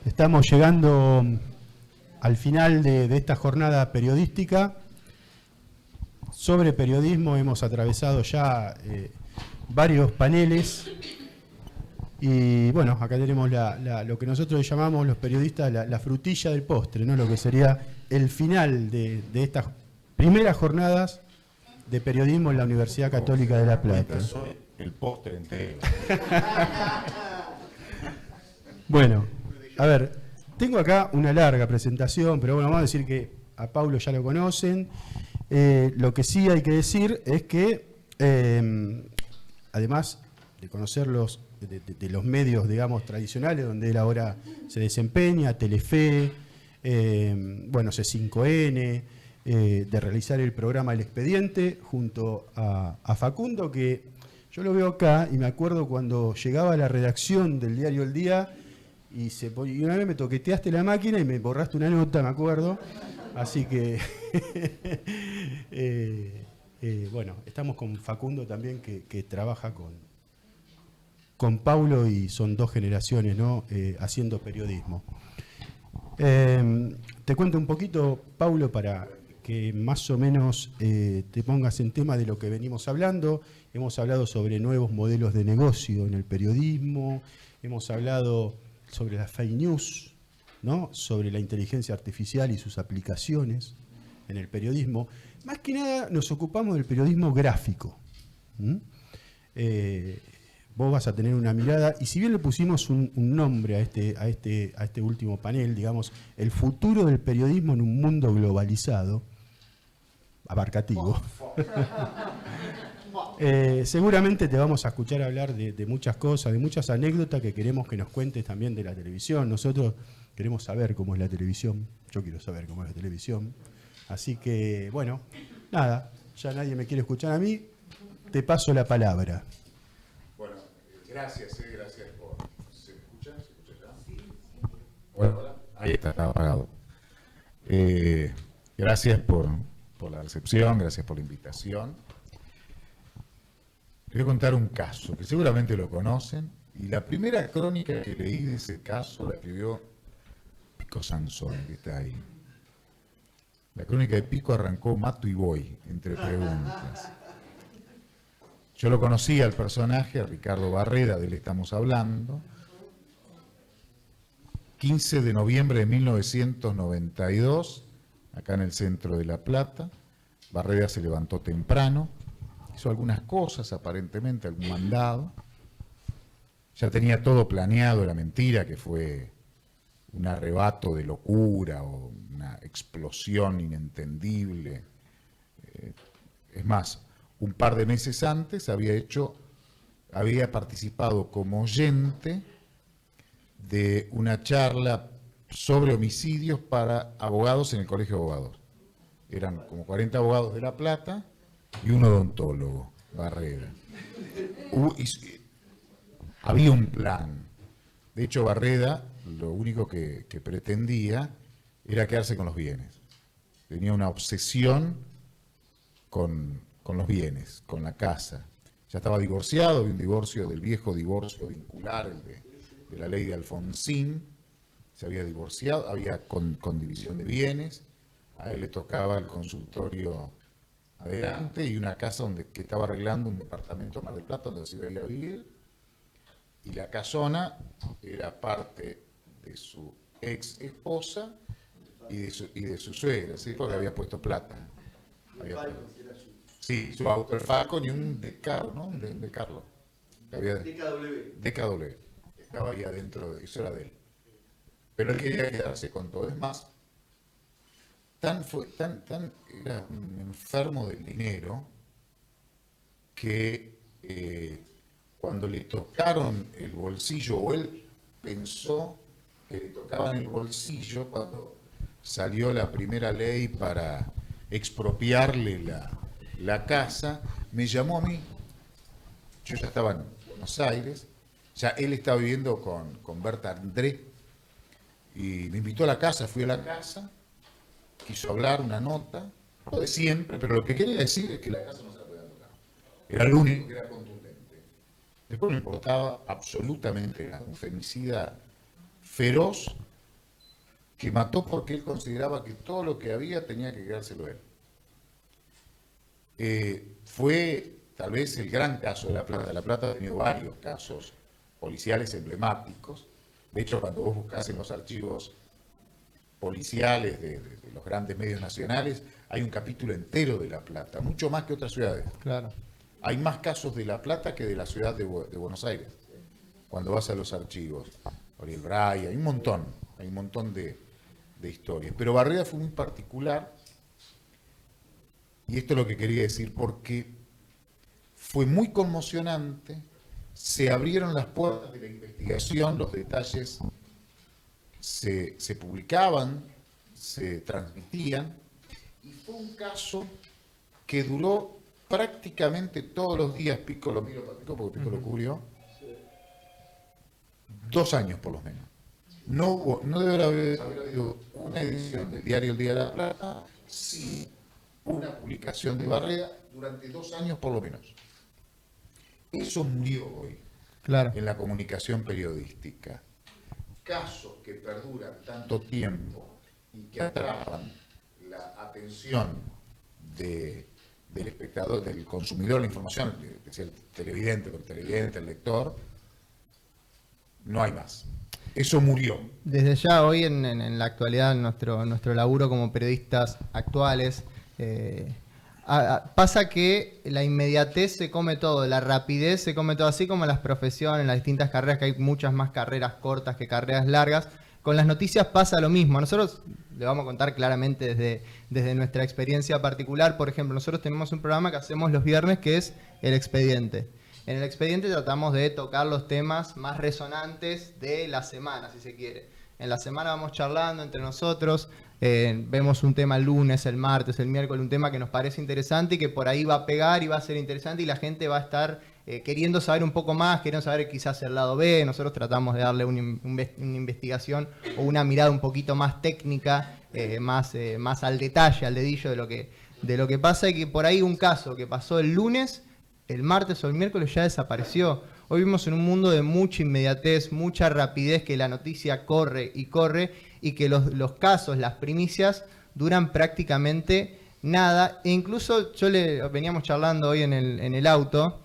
Estamos llegando al final de esta jornada periodística. Sobre periodismo hemos atravesado ya varios paneles y bueno, acá tenemos lo que nosotros llamamos los periodistas la frutilla del postre, ¿no? Lo que sería el final de estas primeras jornadas de periodismo en la Universidad Católica de La Plata. Soy el postre entero. Bueno, a ver, tengo acá una larga presentación, pero bueno, vamos a decir que a Paulo ya lo conocen. Lo que sí hay que decir es que, además de conocerlos de los medios, digamos, tradicionales, donde él ahora se desempeña, Telefe, bueno, C5N, de realizar el programa El Expediente junto a Facundo, que yo lo veo acá y me acuerdo cuando llegaba a la redacción del diario El Día y una vez me toqueteaste la máquina y me borraste una nota, me acuerdo. Así que, bueno, estamos con Facundo también, que trabaja con Paulo y son dos generaciones, ¿no? Haciendo periodismo. Te cuento un poquito, Paulo, para que más o menos te pongas en tema de lo que venimos hablando. Hemos hablado sobre nuevos modelos de negocio en el periodismo, hemos hablado sobre las fake news, ¿no? Sobre la inteligencia artificial y sus aplicaciones en el periodismo. Más que nada nos ocupamos del periodismo gráfico. Vos vas a tener una mirada, y si bien le pusimos un nombre a este último panel, digamos, el futuro del periodismo en un mundo globalizado, abarcativo, seguramente te vamos a escuchar hablar de muchas cosas, de muchas anécdotas que queremos que nos cuentes también de la televisión. Nosotros queremos saber cómo es la televisión, yo quiero saber cómo es la televisión. Así que, bueno, nada, ya nadie me quiere escuchar a mí, te paso la palabra. Bueno, gracias por... ¿Se me escucha? ¿Se escucha ya? Sí. Bueno, hola. Ahí está apagado. Gracias por la recepción, gracias por la invitación. Les voy a contar un caso que seguramente lo conocen, y la primera crónica que leí de ese caso la escribió Pico Sansón, que está ahí. La crónica de Pico arrancó Mato y voy, entre preguntas. Yo lo conocí al personaje, a Ricardo Barreda, de él estamos hablando, 15 de noviembre de 1992, acá en el centro de La Plata. Barreda se levantó temprano, hizo algunas cosas, aparentemente, algún mandado. Ya tenía todo planeado, era mentira que fue un arrebato de locura o una explosión inentendible. Es más, un par de meses antes había participado como oyente de una charla sobre homicidios para abogados en el Colegio de Abogados. Eran como 40 abogados de La Plata y un odontólogo, Barreda. Había un plan. De hecho, Barreda lo único que pretendía era quedarse con los bienes. Tenía una obsesión con los bienes, con la casa. Ya estaba divorciado, había un divorcio del viejo divorcio vincular, el de la ley de Alfonsín. Se había divorciado, había con división de bienes. A él le tocaba el consultorio adelante y una casa que estaba arreglando, un departamento en Mar del Plata donde se iba a ir a vivir. Y la casona era parte de su ex esposa y de su suegra, ¿sí? Porque había puesto plata. Sí, su auto, el Falcon y un Decaro, ¿no? De Carlos. DKW. Estaba ahí adentro, eso era de él. Pero él quería quedarse con todo. Es más, era un enfermo del dinero que cuando le tocaron el bolsillo, o él pensó que le tocaban el bolsillo cuando salió la primera ley para expropiarle la casa, me llamó a mí. Yo ya estaba en Buenos Aires, ya él estaba viviendo con Berta André, y me invitó a la casa, fui a la casa, quiso hablar, una nota, lo de siempre, pero lo que quería decir es que la casa no se la podía tocar. Era lo único que era contundente. Después no importaba absolutamente nada, un femicida feroz que mató porque él consideraba que todo lo que había tenía que quedárselo él. Fue tal vez el gran caso de La Plata. La Plata ha tenido varios casos policiales emblemáticos. De hecho, cuando vos buscás en los archivos policiales de los grandes medios nacionales, hay un capítulo entero de La Plata, mucho más que otras ciudades. Claro. Hay más casos de La Plata que de la ciudad de Buenos Aires. Cuando vas a los archivos, Oriel Bray, hay un montón de historias. Pero Barreda fue muy particular, y esto es lo que quería decir, porque fue muy conmocionante, se abrieron las puertas de la investigación, los detalles se publicaban, se transmitían, y fue un caso que duró prácticamente todos los días. Pico lo miro para Pico porque Pico lo cubrió, 2 años por lo menos. No debe haber habido una edición del diario El Día de la Plata, sí una publicación de Barreda durante 2 años por lo menos. Eso murió hoy, Claro. en la comunicación periodística. Casos que perduran tanto tiempo y que atrapan la atención del espectador, del consumidor de la información, decía el televidente, el lector, no hay más. Eso murió. Desde ya hoy en la actualidad, nuestro laburo como periodistas actuales, pasa que la inmediatez se come todo, la rapidez se come todo, así como en las profesiones, en las distintas carreras, que hay muchas más carreras cortas que carreras largas. Con las noticias pasa lo mismo. Nosotros le vamos a contar claramente desde nuestra experiencia particular. Por ejemplo, nosotros tenemos un programa que hacemos los viernes que es El Expediente. En El Expediente tratamos de tocar los temas más resonantes de la semana, si se quiere. En la semana vamos charlando entre nosotros, vemos un tema el lunes, el martes, el miércoles, un tema que nos parece interesante y que por ahí va a pegar y va a ser interesante y la gente va a estar queriendo saber un poco más, queriendo saber quizás el lado B. Nosotros tratamos de darle una investigación o una mirada un poquito más técnica, más al detalle, al dedillo de lo que pasa, y que por ahí un caso que pasó el lunes, el martes o el miércoles ya desapareció. Hoy vivimos en un mundo de mucha inmediatez, mucha rapidez, que la noticia corre y que los casos, las primicias, duran prácticamente nada. E incluso veníamos charlando hoy en el auto,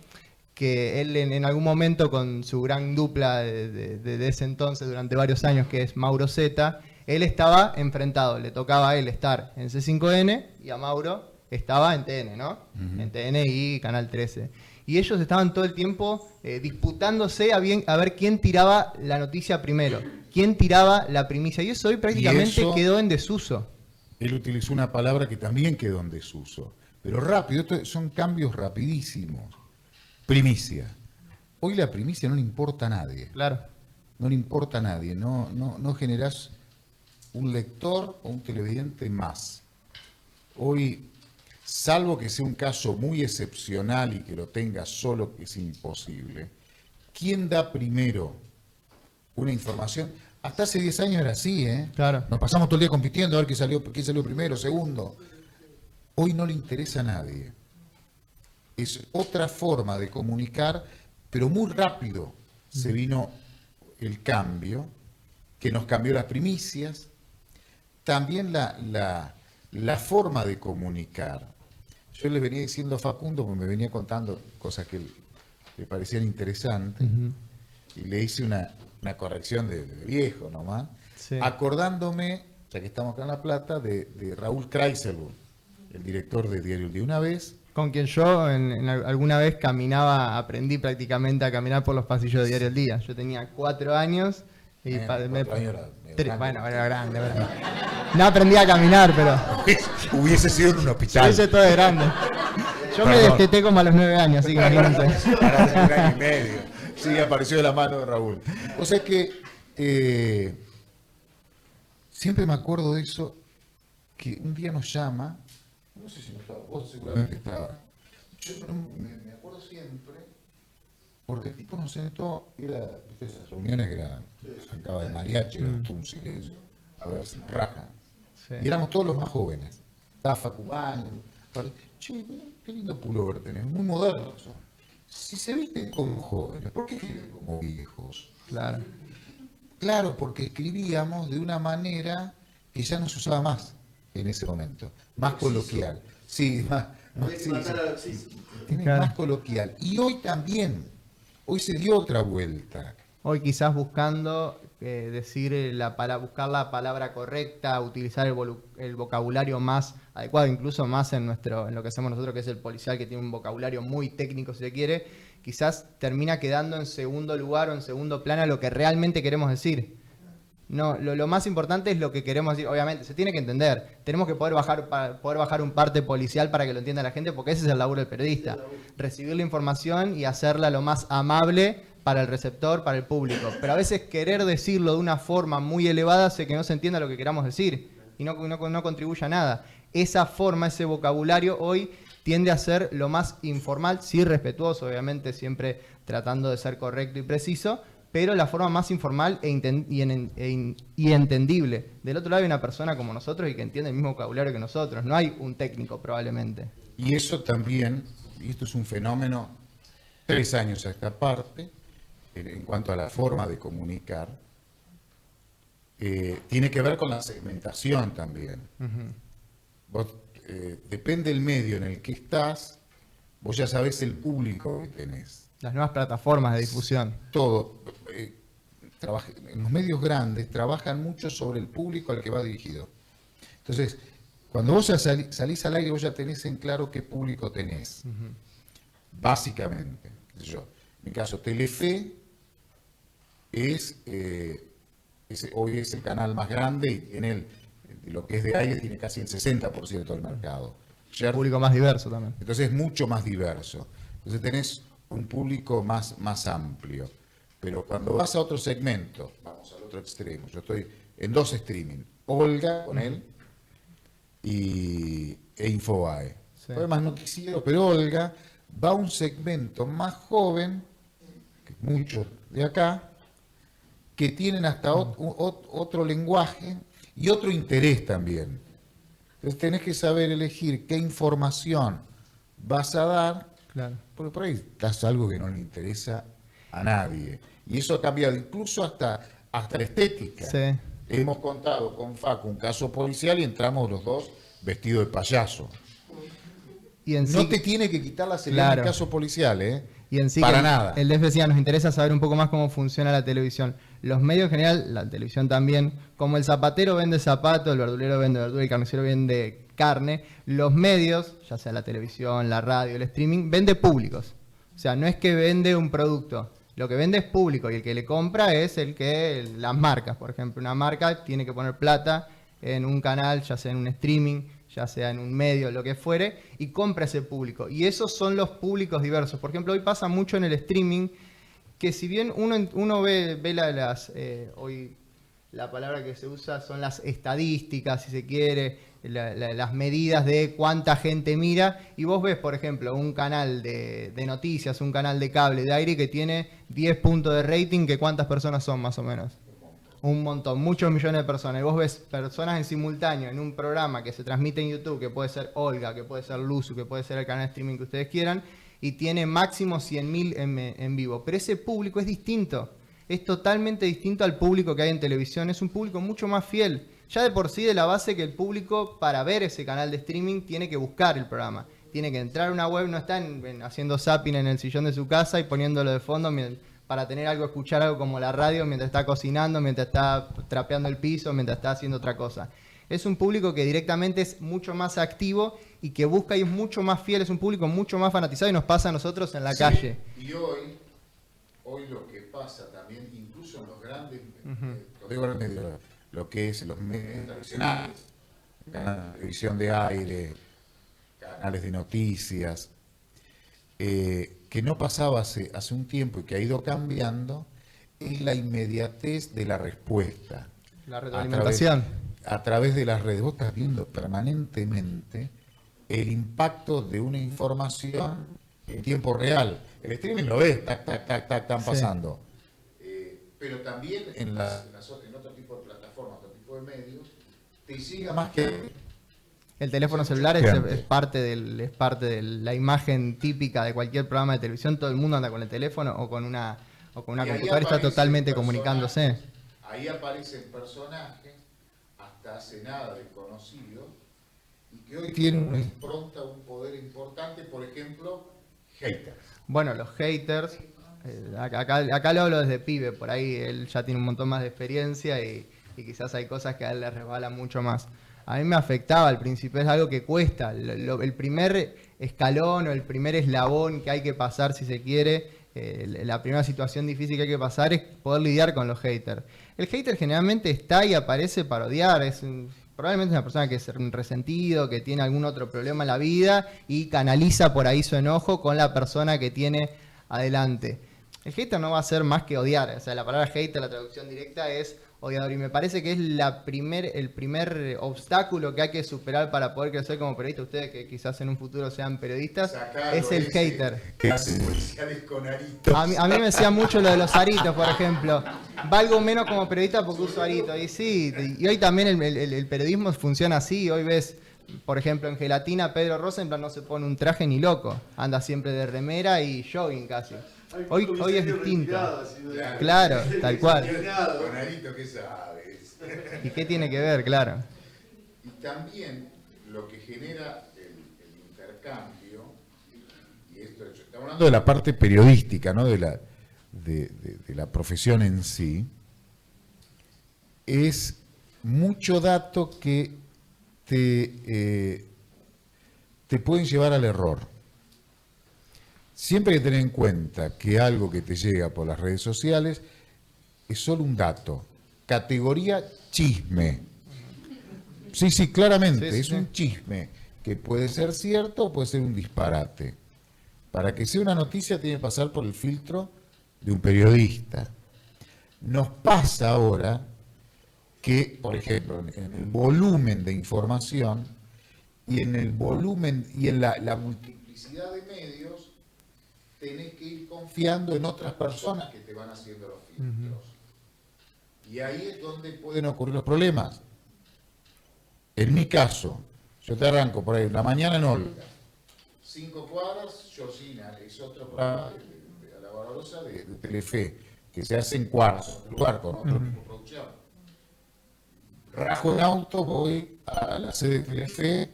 que él en algún momento con su gran dupla de ese entonces, durante varios años, que es Mauro Zeta, él estaba enfrentado, le tocaba a él estar en C5N y a Mauro estaba en TN, ¿no? Uh-huh. En TN y Canal 13. Y ellos estaban todo el tiempo disputándose a ver quién tiraba la noticia primero, quién tiraba la primicia. Y eso hoy prácticamente quedó en desuso. Él utilizó una palabra que también quedó en desuso, pero rápido. Son cambios rapidísimos. Primicia. Hoy la primicia no le importa a nadie. Claro. No le importa a nadie. No generás un lector o un televidente más. Hoy, salvo que sea un caso muy excepcional y que lo tenga solo, que es imposible, ¿quién da primero una información? Hasta hace 10 años era así, ¿eh? Claro. Nos pasamos todo el día compitiendo a ver quién salió primero, segundo. Hoy no le interesa a nadie. Es otra forma de comunicar, pero muy rápido se vino el cambio, que nos cambió las primicias, también la forma de comunicar. Yo le venía diciendo a Facundo, porque me venía contando cosas que le parecían interesantes, y le hice una corrección de viejo nomás, sí, acordándome, ya que estamos acá en La Plata, de Raúl Kreiselburg, el director de Diario El Día. Una vez, con quien yo alguna vez aprendí prácticamente a caminar por los pasillos de Diario El Día. Yo tenía 4 años y bueno, era grande, ¿verdad? No aprendí a caminar, pero hubiese sido en un hospital. Hubiese todo de grande. Yo me desteté como a los 9 años, así que imagínense. Para hace 1 año y medio. Sí, apareció de la mano de Raúl. O sea que siempre me acuerdo de eso, que un día nos llama, no sé si no estaba, vos seguramente estaba. Yo me acuerdo siempre, porque el tipo nos sentó, era esas reuniones que sacaba de mariachi, era todo un silencio, a ver si raja. Sí. Y éramos todos los más jóvenes. Estaba Facubán, che, qué lindo pullover tenés, muy moderno. Si se visten como jóvenes, ¿por qué escriben como viejos? Claro. Claro, porque escribíamos de una manera que ya no se usaba más en ese momento, más coloquial. Sí, más coloquial. Y hoy también, hoy se dio otra vuelta. Hoy quizás buscando buscar la palabra correcta, utilizar el vocabulario más adecuado, incluso más en lo que hacemos nosotros, que es el policial, que tiene un vocabulario muy técnico, si se quiere, quizás termina quedando en segundo lugar o en segundo plano lo que realmente queremos decir. No, lo más importante es lo que queremos decir. Obviamente, se tiene que entender. Tenemos que poder bajar un parte policial para que lo entienda la gente, porque ese es el laburo del periodista. Recibir la información y hacerla lo más amable para el receptor, para el público. Pero a veces querer decirlo de una forma muy elevada hace que no se entienda lo que queramos decir y no contribuye a nada. Esa forma, ese vocabulario hoy tiende a ser lo más informal, sí respetuoso, obviamente, siempre tratando de ser correcto y preciso, pero la forma más informal y entendible. Del otro lado hay una persona como nosotros y que entiende el mismo vocabulario que nosotros. No hay un técnico, probablemente. Y eso también, y esto es un fenómeno 3 años a esta parte, en cuanto a la forma de comunicar, tiene que ver con la segmentación también. Uh-huh. Vos, depende del medio en el que estás, vos ya sabés el público que tenés. Las nuevas plataformas de difusión. Todo. En los medios grandes trabajan mucho sobre el público al que va dirigido. Entonces, cuando vos ya salís al aire, vos ya tenés en claro qué público tenés. Uh-huh. Básicamente. En mi caso, Telefe hoy es el canal más grande y tiene lo que es de aire tiene casi el 60% del mercado. Un público más diverso también. Entonces es mucho más diverso. Entonces tenés un público más amplio. Pero cuando vas a otro segmento, vamos al otro extremo, yo estoy en 2 streaming, Olga con él e Infobae. Sí. Más noticiero, pero Olga va a un segmento más joven, que muchos de acá, que tienen hasta otro lenguaje y otro interés también. Entonces tenés que saber elegir qué información vas a dar, claro, porque por ahí das algo que no le interesa a nadie. Y eso ha cambiado incluso hasta la estética. Sí. Hemos contado con Facu un caso policial y entramos los dos vestidos de payaso. Y en No sí, te tiene que quitar la seriedad claro, del caso policial, ¿eh? Y en sí, para nada. El DEF decía, nos interesa saber un poco más cómo funciona la televisión. Los medios en general, la televisión también, como el zapatero vende zapatos, el verdulero vende verdura, el carnicero vende carne, los medios, ya sea la televisión, la radio, el streaming, vende públicos. O sea, no es que vende un producto, lo que vende es público y el que le compra es las marcas. Por ejemplo, una marca tiene que poner plata en un canal, ya sea en un streaming, ya sea en un medio, lo que fuere, y compra ese público. Y esos son los públicos diversos. Por ejemplo, hoy pasa mucho en el streaming que si bien uno ve hoy la palabra que se usa son las estadísticas, si se quiere, las medidas de cuánta gente mira, y vos ves, por ejemplo, un canal de noticias, un canal de cable, de aire, que tiene 10 puntos de rating, que ¿cuántas personas son más o menos? Un montón, muchos millones de personas. Y vos ves personas en simultáneo en un programa que se transmite en YouTube, que puede ser Olga, que puede ser Luzu, que puede ser el canal de streaming que ustedes quieran, y tiene máximo 100.000 en vivo. Pero ese público es distinto. Es totalmente distinto al público que hay en televisión. Es un público mucho más fiel. Ya de por sí, de la base que el público, para ver ese canal de streaming, tiene que buscar el programa. Tiene que entrar a una web, no está haciendo zapping en el sillón de su casa y poniéndolo de fondo para tener algo, escuchar algo como la radio mientras está cocinando, mientras está trapeando el piso, mientras está haciendo otra cosa. Es un público que directamente es mucho más activo y que busca y es mucho más fiel, es un público mucho más fanatizado y nos pasa a nosotros en la calle. Y hoy lo que pasa también, incluso en los grandes, lo que es los medios tradicionales, canales de televisión de aire, canales de noticias, que no pasaba hace un tiempo y que ha ido cambiando, es la inmediatez de la respuesta. La retroalimentación. A través de las redes. Vos estás viendo permanentemente el impacto de una información en tiempo real. El streaming lo ves, están pasando. Pero también en otro tipo de plataformas, otro tipo de medios, te llega más que... El teléfono celular es parte de la imagen típica de cualquier programa de televisión. Todo el mundo anda con el teléfono o con una computadora y está totalmente comunicándose. Ahí aparecen personajes hasta hasta hace nada desconocido y que hoy tiene una impronta, un poder importante, por ejemplo, haters. Bueno, los haters, acá lo hablo desde pibe, por ahí él ya tiene un montón más de experiencia y quizás hay cosas que a él le resbalan mucho más. A mí me afectaba al principio, es algo que cuesta. El primer escalón o el primer eslabón que hay que pasar, si se quiere, la primera situación difícil que hay que pasar es poder lidiar con los haters. El hater generalmente está y aparece para odiar, probablemente una persona que es un resentido, que tiene algún otro problema en la vida y canaliza por ahí su enojo con la persona que tiene adelante. El hater no va a ser más que odiar, o sea, la palabra hater, la traducción directa es odiador, y me parece que es el primer obstáculo que hay que superar para poder crecer como periodista. Ustedes que quizás en un futuro sean periodistas, es el hater. Que hace policiales con aritos. A mí me decía mucho lo de los aritos, por ejemplo. Valgo menos como periodista porque uso aritos. Y sí, y hoy también el periodismo funciona así. Hoy ves, por ejemplo, en Gelatina, Pedro Rosenblatt no se pone un traje ni loco. Anda siempre de remera y jogging casi. Hoy es distinto. Claro, tal cual. Con arito, ¿qué sabes? ¿Y qué tiene que ver? Claro. Y también lo que genera el intercambio, y esto estamos hablando de la parte periodística, ¿no? de la profesión en sí, es mucho dato que te pueden llevar al error. Siempre hay que tener en cuenta que algo que te llega por las redes sociales es solo un dato, categoría chisme. Sí, claramente, Sí. es un chisme que puede ser cierto o puede ser un disparate. Para que sea una noticia tiene que pasar por el filtro de un periodista. Nos pasa ahora que, por ejemplo, en el volumen de información y en el volumen y en la multiplicidad de medios, tenés que ir confiando en otras personas que te van haciendo los filtros. Y ahí es donde pueden ocurrir los problemas. En mi caso, yo te arranco por ahí, una mañana en Olga, 5 cuadras, Georgina, es otro programa de la Barbarosa de Telefe, que se hace en cuartos, en lugar con otro tipo de producción. Rajo en auto, voy a la sede de Telefe,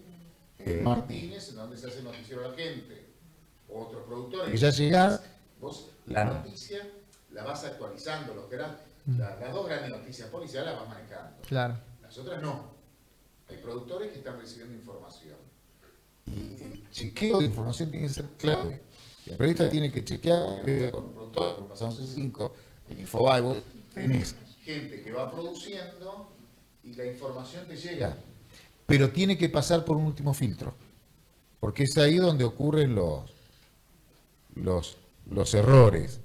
Martínez, en donde se hace noticiero a la gente. Otros productores que ya llegan, vos la noticia la vas actualizando, las dos grandes noticias policiales las vas manejando. Claro. Las otras no. Hay productores que están recibiendo información. Y el chequeo de información tiene que ser clave. El periodista tiene que chequear con un productor, como pasamos en 5, en Infobae, vos tenés gente que va produciendo y la información te llega. Pero tiene que pasar por un último filtro. Porque es ahí donde ocurren los errores.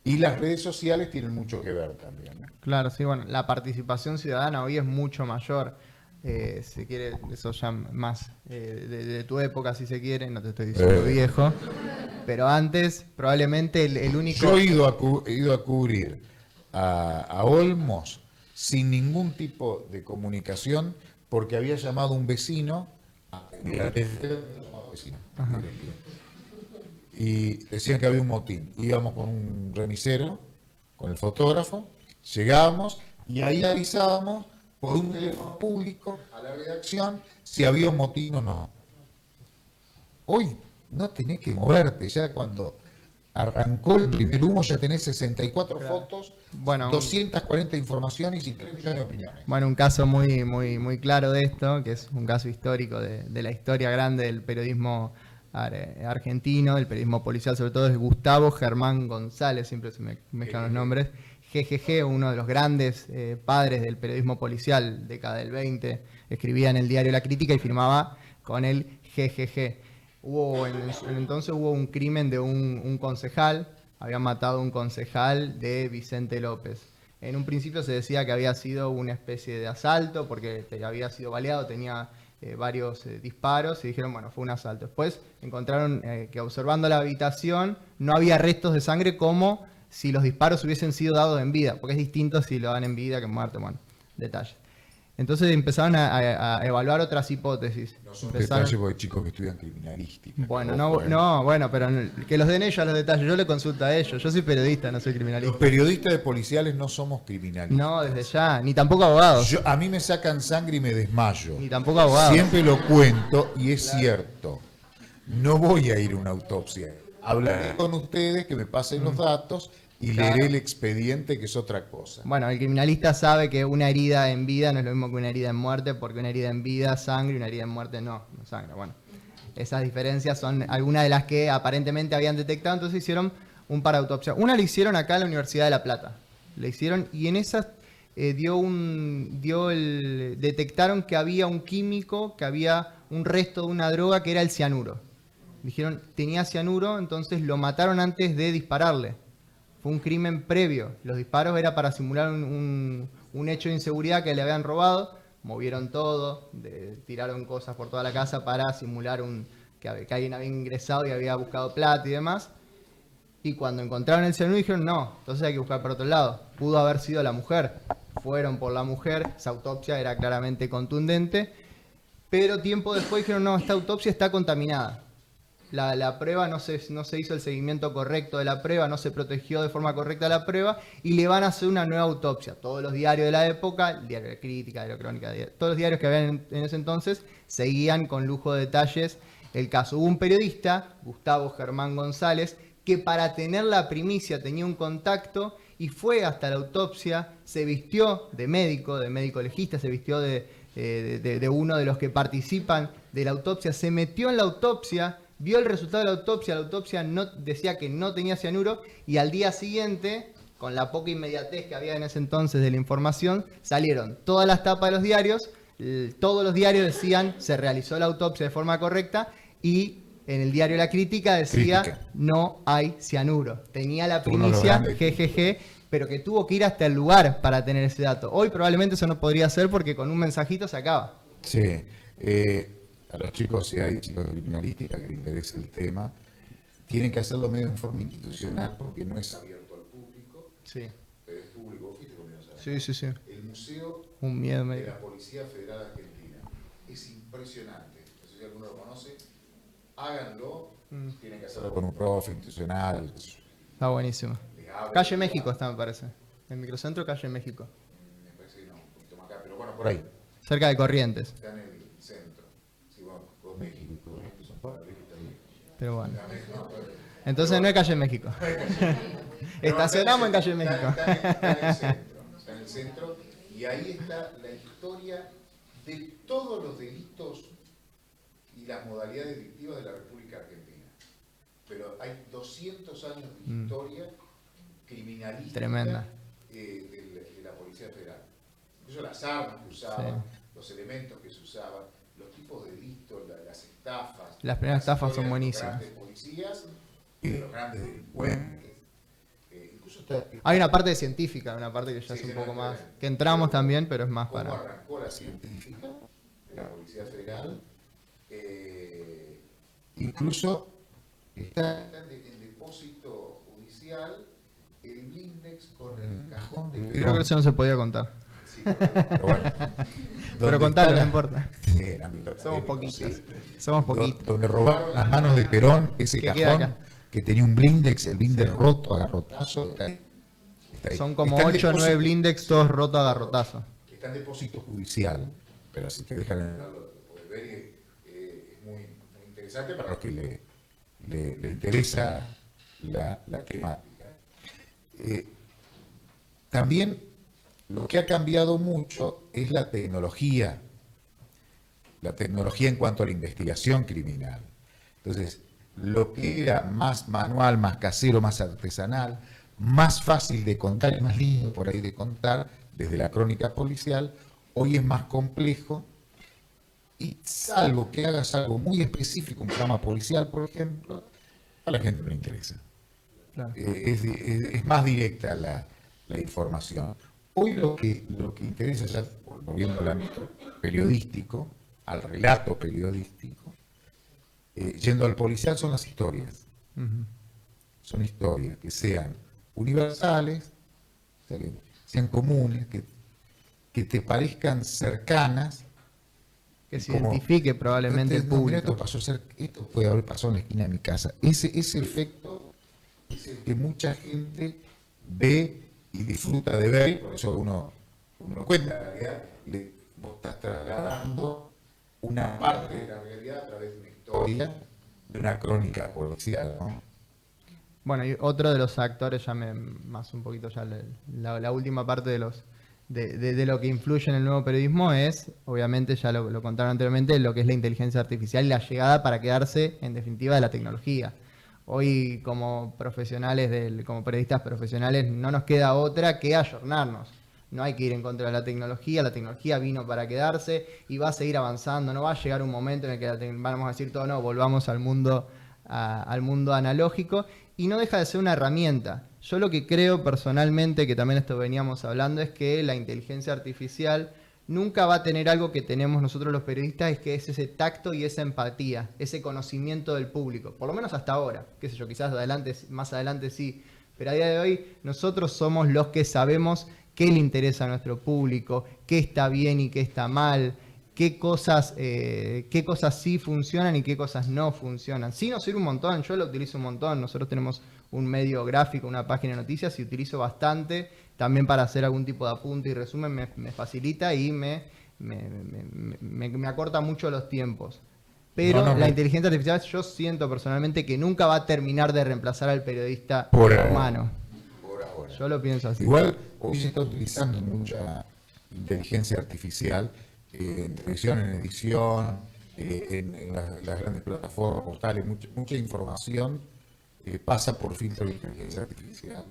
Y las redes sociales tienen mucho que ver también, ¿no? Claro, sí, bueno, la participación ciudadana hoy es mucho mayor. Si quiere, eso ya más de tu época, si se quiere, no te estoy diciendo viejo. Pero antes, probablemente el único... Yo he ido a cubrir a Olmos sin ningún tipo de comunicación porque había llamado un vecino y decían que había un motín. Íbamos con un remisero, con el fotógrafo, llegábamos y ahí avisábamos por un teléfono público a la redacción si había un motín o no. Hoy no tenés que moverte, ya cuando arrancó el primer humo ya tenés 64 fotos, Bueno, 240 informaciones y 3 millones de opiniones. Bueno, un caso muy claro de esto, que es un caso histórico de la historia grande del periodismo argentino, del periodismo policial sobre todo, es Gustavo Germán González, siempre se me mezclan los nombres, GGG, uno de los grandes padres del periodismo policial, década del 20, escribía en el diario La Crítica y firmaba con el GGG. Entonces hubo un crimen de un concejal, habían matado a un concejal de Vicente López. En un principio se decía que había sido una especie de asalto porque había sido baleado, tenía varios disparos y dijeron, bueno, fue un asalto. Después encontraron que observando la habitación no había restos de sangre como si los disparos hubiesen sido dados en vida, porque es distinto si lo dan en vida que en muerte, bueno, detalles. Entonces empezaron a evaluar otras hipótesis. No son Empezaron- detalles porque hay chicos que estudian criminalística. Bueno, Ojo, no, bueno, pero que los den ellos los detalles. Yo le consulto a ellos. Yo soy periodista, no soy Los criminalista. periodistas de policiales no somos criminalistas. No, desde ya. Ni tampoco abogados. A mí me sacan sangre y me desmayo. Ni tampoco abogados. Siempre lo cuento y es cierto. No voy a ir a una autopsia. Hablaré con ustedes, que me pasen los datos y Claro. leeré el expediente, que es otra cosa. Bueno, el criminalista sabe que una herida en vida no es lo mismo que una herida en muerte, porque una herida en vida sangre y una herida en muerte no sangre. Bueno, esas diferencias son algunas de las que aparentemente habían detectado, entonces hicieron un par de autopsias. Una la hicieron acá en la Universidad de La Plata. La hicieron y en esas detectaron que había un químico, que había un resto de una droga que era el cianuro. Dijeron, tenía cianuro, entonces lo mataron antes de dispararle. Fue un crimen previo. Los disparos era para simular un hecho de inseguridad que le habían robado. Movieron todo, tiraron cosas por toda la casa para simular que alguien había ingresado y había buscado plata y demás. Y cuando encontraron el cianuro dijeron, no, entonces hay que buscar por otro lado. Pudo haber sido la mujer. Fueron por la mujer, esa autopsia era claramente contundente. Pero tiempo después dijeron, no, esta autopsia está contaminada. La prueba no se hizo el seguimiento correcto de la prueba, no se protegió de forma correcta la prueba y le van a hacer una nueva autopsia. Todos los diarios de la época, el diario de Crítica, diario de Crónica, todos los diarios que habían en ese entonces seguían con lujo de detalles el caso. Hubo un periodista, Gustavo Germán González, que para tener la primicia tenía un contacto y fue hasta la autopsia, se vistió de médico legista, se vistió de uno de los que participan de la autopsia, se metió en la autopsia, vio el resultado de la autopsia no, decía que no tenía cianuro y al día siguiente, con la poca inmediatez que había en ese entonces de la información, salieron todas las tapas de los diarios, todos los diarios decían se realizó la autopsia de forma correcta y en el diario La Crítica decía no hay cianuro. Tenía la primicia, jejeje, pero que tuvo que ir hasta el lugar para tener ese dato. Hoy probablemente eso no podría ser porque con un mensajito se acaba. Sí. A los chicos, si hay chicos de criminalística que les interesa el tema, tienen que hacerlo medio en forma institucional porque no es abierto al público, Sí, pero es público. ¿Fuiste conmigo, sabes? sí. El Museo Un miedo de medio. la Policía Federal Argentina es impresionante. No sé si alguno lo conoce. Háganlo. Tienen que hacerlo con un profe institucional. Está buenísimo. Calle México está, me parece. El microcentro Calle México. Me parece que no, un poquito más acá, pero bueno, por ahí. Cerca de Corrientes. Está en el centro. Si vos con México, son padres que están ahí. Pero bueno. Entonces no es Calle México. Estacionamos en Calle México. Está en el centro y ahí está la historia de todos los delitos y las modalidades delictivas de la República Argentina. Pero hay 200 años de historia criminalística Tremenda. De la Policía Federal. Incluso las armas que usaban, los elementos que se usaban, los tipos de delitos, las estafas. Las primeras estafas son historias de los buenísimas. grandes policías y de los grandes delincuentes. Incluso está, Hay una parte científica, una parte que ya es un poco más. Que entramos también, pero es más cómo para. arrancó la científica de la Policía Federal. Incluso está en depósito judicial el blindex con el cajón de Creo que eso no se podía contar. Sí, pero bueno. Pero contalo, no importa. Sí, el ámbito Somos académico, poquitos. sí. Somos poquitos. Donde robaron las manos de Perón, ese ¿Qué queda cajón acá? que tenía un blindex, el blindex roto, agarrotazo. Está ahí. Son como Está en 8 o 9 depósito- blindex, todos rotos a garrotazo. Está en depósito judicial, pero si te dejan en lo puedes ver y es muy interesante para los que le interesa la temática. También lo que ha cambiado mucho es la tecnología en cuanto a la investigación criminal. Entonces, lo que era más manual, más casero, más artesanal, más fácil de contar y más lindo por ahí de contar desde la crónica policial, hoy es más complejo y salvo que hagas algo muy específico, un programa policial, por ejemplo, a la gente no le interesa. Claro. Es más directa la información. Hoy lo que interesa, ya volviendo al ámbito periodístico, al relato periodístico, yendo al policial, son las historias. Ujú. Son historias que sean universales, o sea, que sean comunes, que te parezcan cercanas. Que se como, identifique probablemente el no, mira, público. esto puede haber pasado en la esquina de mi casa. Ese efecto es el que mucha gente ve y disfruta de ver, por eso uno cuenta la realidad, vos estás trasladando una parte de la realidad a través de una historia, de una crónica policial, ¿no? Bueno, y otro de los actores, más un poquito ya la última parte de lo que influye en el nuevo periodismo es, obviamente, ya lo contaron anteriormente, lo que es la inteligencia artificial y la llegada para quedarse, en definitiva, de la tecnología. Hoy, como profesionales, como periodistas profesionales, no nos queda otra que ayornarnos. No hay que ir en contra de la tecnología vino para quedarse y va a seguir avanzando. No va a llegar un momento en el que vamos a decir todo, no, volvamos al mundo analógico, y no deja de ser una herramienta. Yo lo que creo personalmente, que también esto veníamos hablando, es que la inteligencia artificial nunca va a tener algo que tenemos nosotros los periodistas, es que es ese tacto y esa empatía, ese conocimiento del público, por lo menos hasta ahora, qué sé yo, quizás más adelante sí, pero a día de hoy nosotros somos los que sabemos qué le interesa a nuestro público, qué está bien y qué está mal, qué cosas sí funcionan y qué cosas no funcionan. Sí nos sirve un montón, yo lo utilizo un montón, nosotros tenemos un medio gráfico, una página de noticias y utilizo bastante también para hacer algún tipo de apunte y resumen, me facilita y me acorta mucho los tiempos. Pero la inteligencia artificial yo siento personalmente que nunca va a terminar de reemplazar al periodista humano. Por ahora. Yo lo pienso así. Igual hoy se está utilizando mucha inteligencia artificial en televisión, en edición, en las grandes plataformas, portales, mucha información pasa por filtro de inteligencia artificial.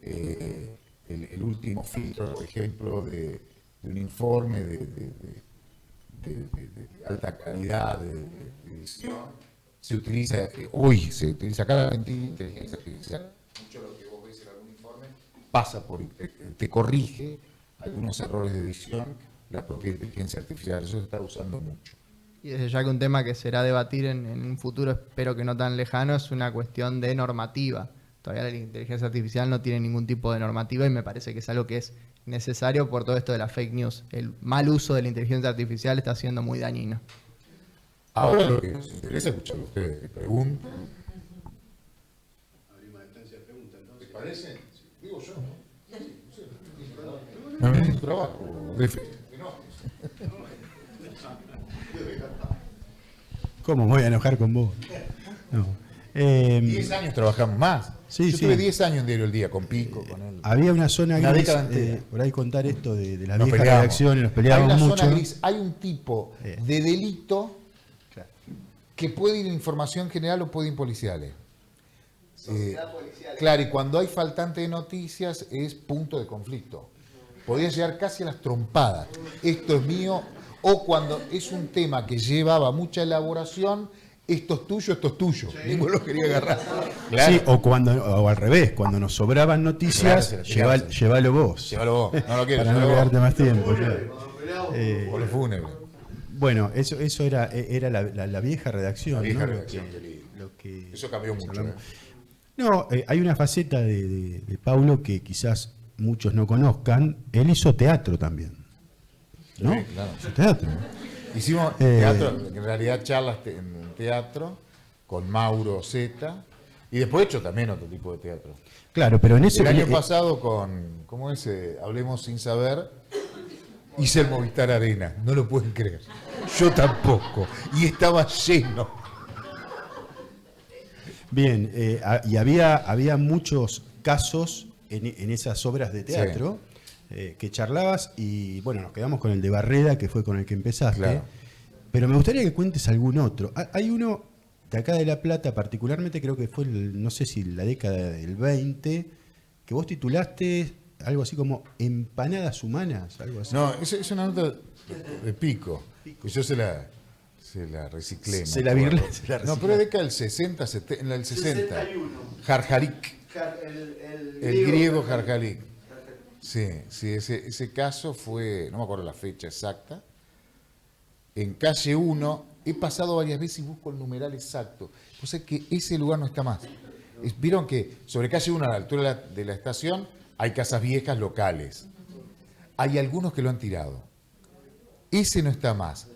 El último filtro, por ejemplo, de un informe de alta calidad de edición, se utiliza acá en Argentina inteligencia artificial. Mucho de lo que vos ves en algún informe pasa por, te corrige algunos errores de edición, la propia inteligencia artificial, eso se está usando mucho. Y desde ya que un tema que será debatir en un futuro, espero que no tan lejano, es una cuestión de normativa. Todavía la inteligencia artificial no tiene ningún tipo de normativa y me parece que es algo que es necesario por todo esto de la fake news. El mal uso de la inteligencia artificial está siendo muy dañino. Ahora lo que nos interesa es escuchar a ustedes que preguntan. ¿Les parece? Digo yo, ¿no? No es un trabajo. ¿Cómo me voy a enojar con vos? No. 10 años trabajamos más. Sí, yo tuve 10 años en Diario El Día con Pico, con él. Había una zona Una gris, década entera. por ahí contar esto de las Nos viejas peleamos. redacciones, nos Hay peleábamos una mucho. zona gris, hay un tipo de delito que puede ir en información general o puede ir en policiales. Claro, y cuando hay faltante de noticias es punto de conflicto. Podría llegar casi a las trompadas. Esto es mío. O cuando es un tema que llevaba mucha elaboración, esto es tuyo. Sí. Ninguno lo quería agarrar. Claro. Sí, o al revés, cuando nos sobraban noticias, llévalo vos. Llévalo vos. No lo quiero. Para no quedarte más tiempo. O lo fúnebre. Bueno, eso era la vieja redacción. La vieja ¿no? redacción, eso cambió mucho. No, hay una faceta de Paulo que quizás muchos no conozcan. Él hizo teatro también, ¿no? Sí, claro. Hizo teatro. Hicimos teatro, en realidad charlas en teatro con Mauro Zeta y después he hecho también otro tipo de teatro. Claro, pero en ese El año pasado con, ¿cómo es? Hablemos sin saber, hice el Movistar Arena, no lo pueden creer. Yo tampoco, y estaba lleno. Bien, y había muchos casos en esas obras de teatro que charlabas y bueno, nos quedamos con el de Barreda, que fue con el que empezaste. Claro. Pero me gustaría que cuentes algún otro. Hay uno de acá de La Plata, particularmente creo que fue, no sé si la década del 20, que vos titulaste algo así como Empanadas Humanas, algo así. No, es una nota de Pico, que yo se la reciclé. Se la virlé. No, pero es década del 60, en el 60. 61. Jarjalik. El griego Jarjalik. Sí, ese caso fue, no me acuerdo la fecha exacta, en calle 1, he pasado varias veces y busco el numeral exacto. Pues es que ese lugar no está más. Vieron que sobre calle 1, a la altura de la estación, hay casas viejas locales. hay algunos que lo han tirado. Ese no está más.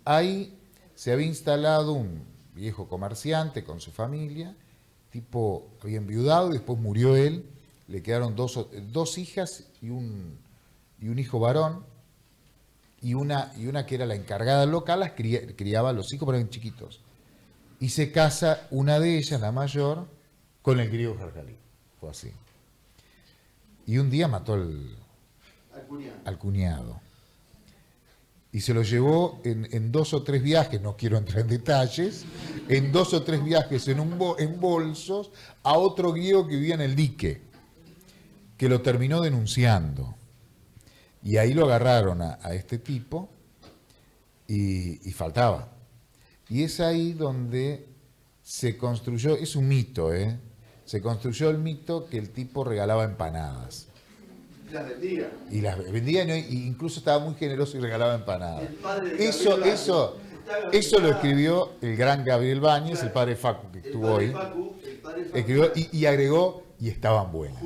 Ahí se había instalado un viejo comerciante con su familia, tipo había enviudado y después murió él, le quedaron dos hijas y un hijo varón, y una que era la encargada local, las criaba a los hijos, pero eran chiquitos. Y se casa una de ellas, la mayor, con el griego Jarjalí. Fue así. Y un día mató al cuñado. Y se lo llevó en 2 o 3 viajes, no quiero entrar en detalles, en 2 o 3 viajes en bolsos a otro griego que vivía en el dique, que lo terminó denunciando. Y ahí lo agarraron a este tipo y faltaba. Y es ahí donde se construyó, es un mito, se construyó el mito que el tipo regalaba empanadas. Y las vendía e incluso estaba muy generoso y regalaba empanadas. Eso lo escribió el gran Gabriel Báñez, el padre Facu que estuvo hoy. Escribió y agregó, y estaban buenas.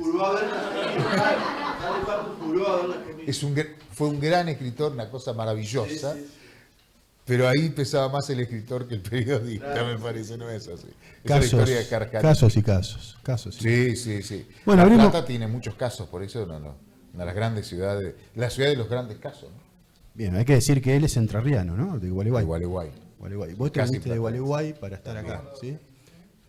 Fue un gran escritor, una cosa maravillosa. Pero ahí pesaba más el escritor que el periodista, me parece, no es así. Esa es la historia de Carcari. Casos y casos. Sí. Bueno, La Plata tiene muchos casos, por eso una de las grandes ciudades, la ciudad de los grandes casos, ¿no? Bien, hay que decir que él es entrerriano, ¿no? De Gualeguay. Gualeguay. Vos te viniste de Gualeguay para estar acá, ¿sí?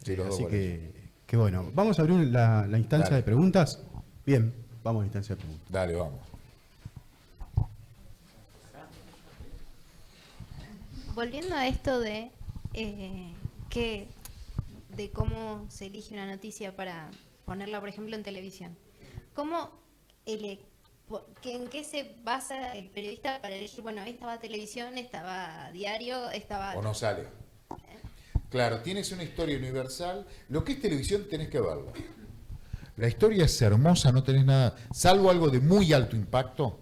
Sí, los dos Así Gualeguay. que bueno, vamos a abrir la instancia Dale. de preguntas. Bien, vamos a la instancia de preguntas. Dale, vamos. Volviendo a esto de cómo se elige una noticia para ponerla, por ejemplo, en televisión. ¿En qué se basa el periodista para elegir, bueno, esta va a televisión, esta va a diario, esta va... O no sale. Claro, tienes una historia universal. Lo que es televisión tenés que verlo. La historia es hermosa, no tenés nada, salvo algo de muy alto impacto,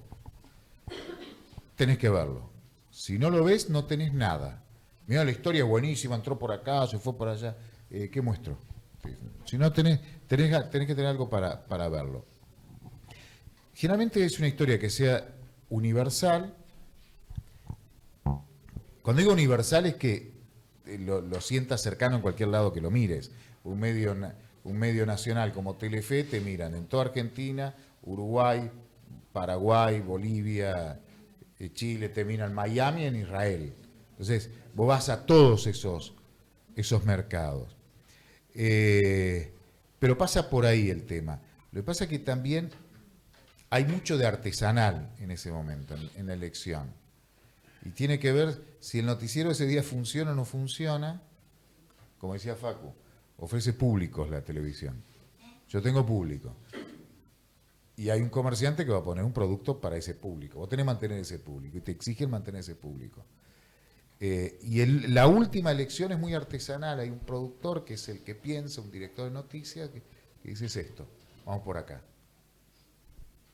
tenés que verlo. Si no lo ves, no tenés nada. Mira, la historia es buenísima, entró por acá, se fue por allá. ¿Qué muestro? Si no tenés que tener algo para verlo. Generalmente es una historia que sea universal. Cuando digo universal es que lo sientas cercano en cualquier lado que lo mires. Un medio nacional como Telefe te miran en toda Argentina, Uruguay, Paraguay, Bolivia, Chile, te miran Miami, en Israel. Entonces, vos vas a todos esos mercados. Pero pasa por ahí el tema. Lo que pasa es que también hay mucho de artesanal en ese momento, en la elección. Y tiene que ver si el noticiero ese día funciona o no funciona. Como decía Facu, ofrece públicos la televisión. Yo tengo público. Y hay un comerciante que va a poner un producto para ese público. Vos tenés que mantener ese público y te exigen mantener ese público. La última elección es muy artesanal. Hay un productor que es el que piensa, un director de noticias, que dice es esto, vamos por acá.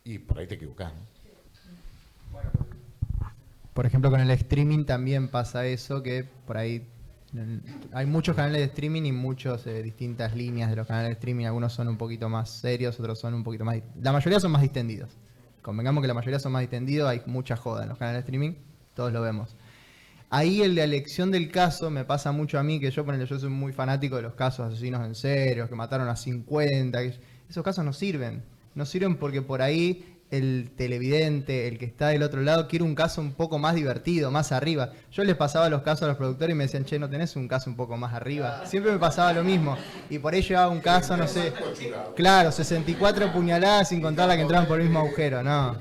Y por ahí te equivocás, ¿no? Por ejemplo, con el streaming también pasa eso, que por ahí hay muchos canales de streaming y muchas distintas líneas de los canales de streaming. Algunos son un poquito más serios, otros son un poquito más... La mayoría son más distendidos. Convengamos que la mayoría son más distendidos, hay mucha joda en los canales de streaming, todos lo vemos. Ahí en la elección del caso me pasa mucho a mí, que yo soy muy fanático de los casos asesinos en serio, que mataron a 50. Esos casos no sirven. No sirven porque por ahí el televidente, el que está del otro lado, quiere un caso un poco más divertido, más arriba. Yo les pasaba los casos a los productores y me decían, che, ¿no tenés un caso un poco más arriba? Siempre me pasaba lo mismo. Y por ahí llevaba un caso, no sé, claro, 64 puñaladas sin contar la que entraban por el mismo agujero, no.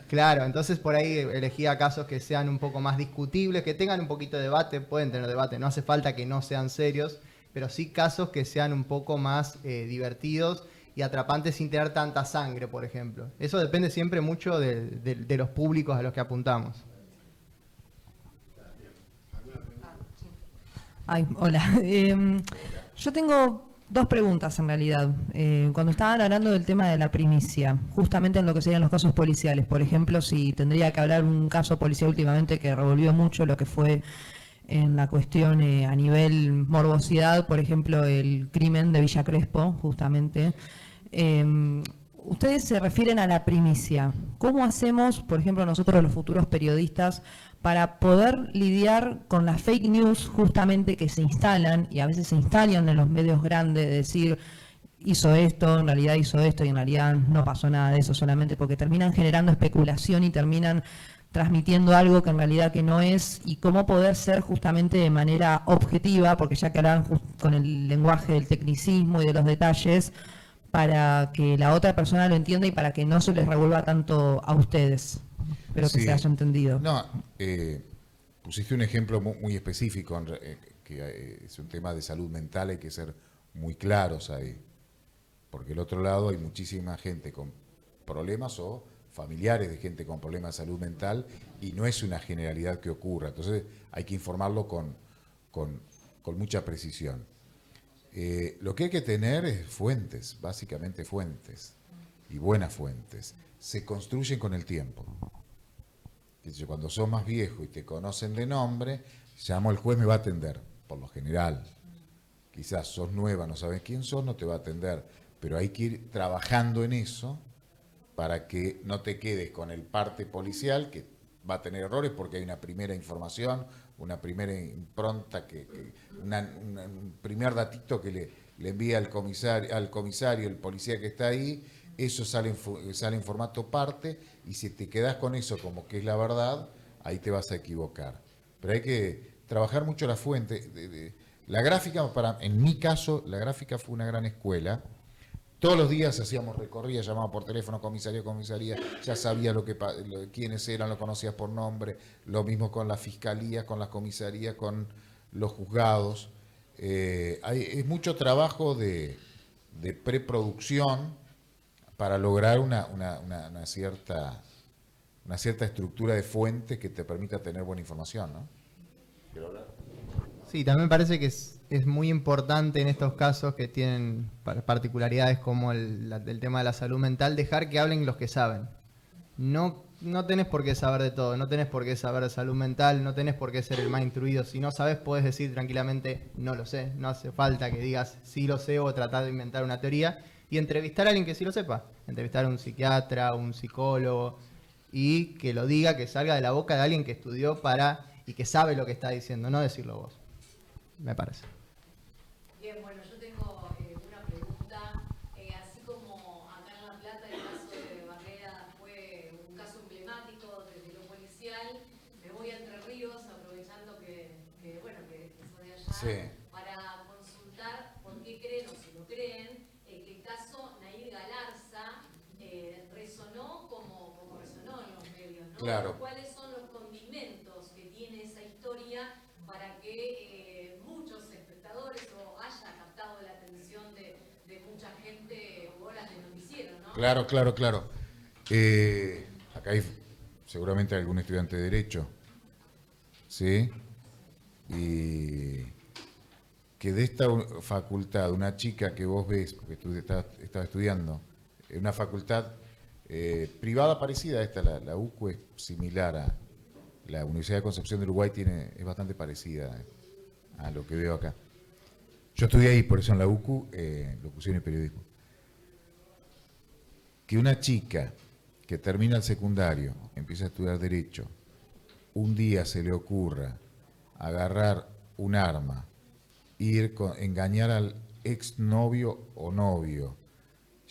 Claro, entonces por ahí elegía casos que sean un poco más discutibles, que tengan un poquito de debate, pueden tener debate, no hace falta que no sean serios, pero sí casos que sean un poco más divertidos y atrapantes sin tener tanta sangre, por ejemplo. Eso depende siempre mucho de los públicos a los que apuntamos. Ay, hola. Yo tengo dos preguntas en realidad. Cuando estaban hablando del tema de la primicia, justamente en lo que serían los casos policiales, por ejemplo, si tendría que hablar un caso policial últimamente que revolvió mucho lo que fue en la cuestión a nivel morbosidad, por ejemplo, el crimen de Villa Crespo, justamente. ustedes se refieren a la primicia. ¿Cómo hacemos, por ejemplo, nosotros los futuros periodistas, para poder lidiar con las fake news justamente que se instalan, y a veces se instalan en los medios grandes, de decir, hizo esto, en realidad hizo esto, y en realidad no pasó nada de eso, solamente porque terminan generando especulación y terminan transmitiendo algo que en realidad que no es, y cómo poder ser justamente de manera objetiva, porque ya que hablan con el lenguaje del tecnicismo y de los detalles, para que la otra persona lo entienda y para que no se les revuelva tanto a ustedes. Espero que Sí. se haya entendido. No, pusiste un ejemplo muy específico, es un tema de salud mental, hay que ser muy claros ahí, porque del otro lado hay muchísima gente con problemas o familiares de gente con problemas de salud mental y no es una generalidad que ocurra, entonces hay que informarlo con mucha precisión. Lo que hay que tener es fuentes, básicamente fuentes, y buenas fuentes. Se construyen con el tiempo. Cuando sos más viejo y te conocen de nombre, llamo al juez, me va a atender, por lo general. Quizás sos nueva, no sabes quién sos, no te va a atender, pero hay que ir trabajando en eso para que no te quedes con el parte policial, que va a tener errores porque hay una primera información, una primera impronta, un primer datito que le envía al comisario, el policía que está ahí, eso sale en formato parte, y si te quedas con eso como que es la verdad, ahí te vas a equivocar. Pero hay que trabajar mucho la fuente. La gráfica, en mi caso, la gráfica fue una gran escuela. Todos los días hacíamos recorridas, llamábamos por teléfono, comisaría, ya sabía quiénes eran, lo conocías por nombre, lo mismo con la fiscalía, con las comisarías, con los juzgados. Es mucho trabajo de preproducción para lograr una cierta estructura de fuentes que te permita tener buena información, ¿no? Sí, también me parece que es muy importante en estos casos que tienen particularidades como el tema de la salud mental, dejar que hablen los que saben. No tenés por qué saber de todo, no tenés por qué saber de salud mental, no tenés por qué ser el más instruido. Si no sabes, podés decir tranquilamente, no lo sé. No hace falta que digas, sí lo sé, o tratar de inventar una teoría. Y entrevistar a alguien que sí lo sepa. Entrevistar a un psiquiatra, un psicólogo, y que lo diga, que salga de la boca de alguien que estudió y que sabe lo que está diciendo, no decirlo vos. Me parece. Bien, bueno, yo tengo una pregunta. Así como acá en La Plata el caso de Barrera fue un caso emblemático desde lo policial, me voy a Entre Ríos, aprovechando que soy de allá, Sí. para consultar por qué creen, o si lo creen, que el caso Nair Galarza resonó como resonó en los medios, ¿no? Claro. ¿Cuáles son los condimentos que tiene esa historia para que muchos espectadores o haya captado la atención de mucha gente o horas de noticiero, ¿no? Claro. Acá hay seguramente algún estudiante de Derecho, ¿sí? Y que de esta facultad, una chica que vos ves, porque tú estás estudiando, en una facultad privada parecida a esta, la UCU es similar a la Universidad de Concepción del Uruguay, es bastante parecida a lo que veo acá. Yo estudié ahí, por eso en la UCU, locución y periodismo. Que una chica que termina el secundario, empieza a estudiar Derecho, un día se le ocurra agarrar un arma, engañar al exnovio o novio,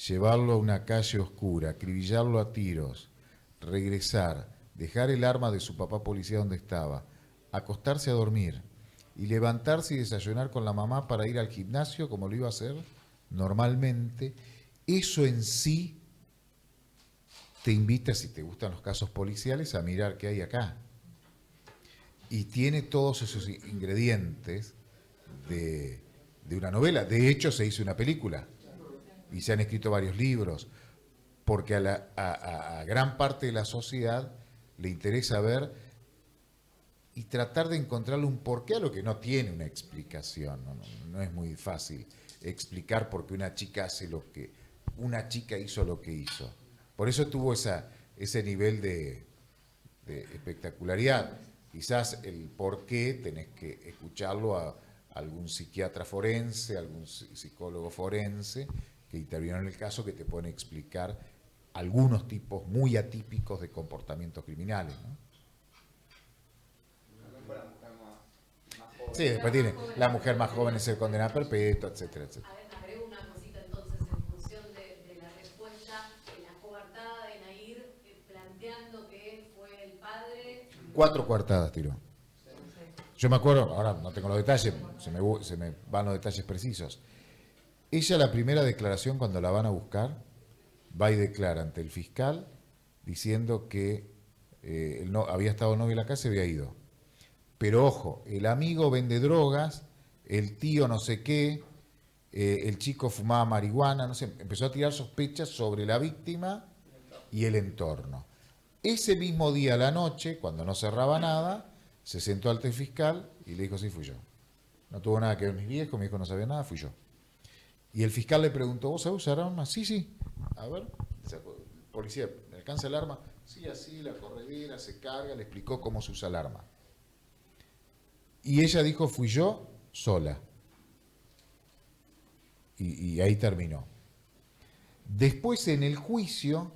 llevarlo a una calle oscura, acribillarlo a tiros, regresar, dejar el arma de su papá policía donde estaba, acostarse a dormir y levantarse y desayunar con la mamá para ir al gimnasio como lo iba a hacer normalmente, eso en sí te invita, si te gustan los casos policiales, a mirar qué hay acá. Y tiene todos esos ingredientes de una novela. De hecho, se hizo una película y se han escrito varios libros, porque a gran parte de la sociedad le interesa ver y tratar de encontrarle un porqué a lo que no tiene una explicación. No es muy fácil explicar por qué una chica hizo lo que hizo. Por eso tuvo ese nivel de espectacularidad. Quizás el porqué tenés que escucharlo a algún psiquiatra forense, algún psicólogo forense, que intervinieron en el caso que te pueden explicar algunos tipos muy atípicos de comportamientos criminales, ¿no? Sí, después tiene la mujer más joven es ser condenada a perpetua, etcétera, etcétera. A ver, agrego una cosita entonces en función de la respuesta, la coartada de Nair, planteando que fue el padre. 4 coartadas tiró. Yo me acuerdo, ahora no tengo los detalles, se me van los detalles precisos. Ella, la primera declaración cuando la van a buscar, va y declara ante el fiscal diciendo que había estado novio en la casa y había ido. Pero ojo, el amigo vende drogas, el tío no sé qué, el chico fumaba marihuana, no sé, empezó a tirar sospechas sobre la víctima y el entorno. Ese mismo día a la noche, cuando no cerraba nada, se sentó ante el fiscal y le dijo, sí, fui yo. No tuvo nada que ver mis viejos, mi hijo no sabía nada, fui yo. Y el fiscal le preguntó, ¿vos sabés usar armas? Sí, sí. A ver, el policía, ¿le alcanza el arma? Sí, así, la corredera, se carga, le explicó cómo se usa el arma. Y ella dijo, fui yo sola. Y ahí terminó. Después en el juicio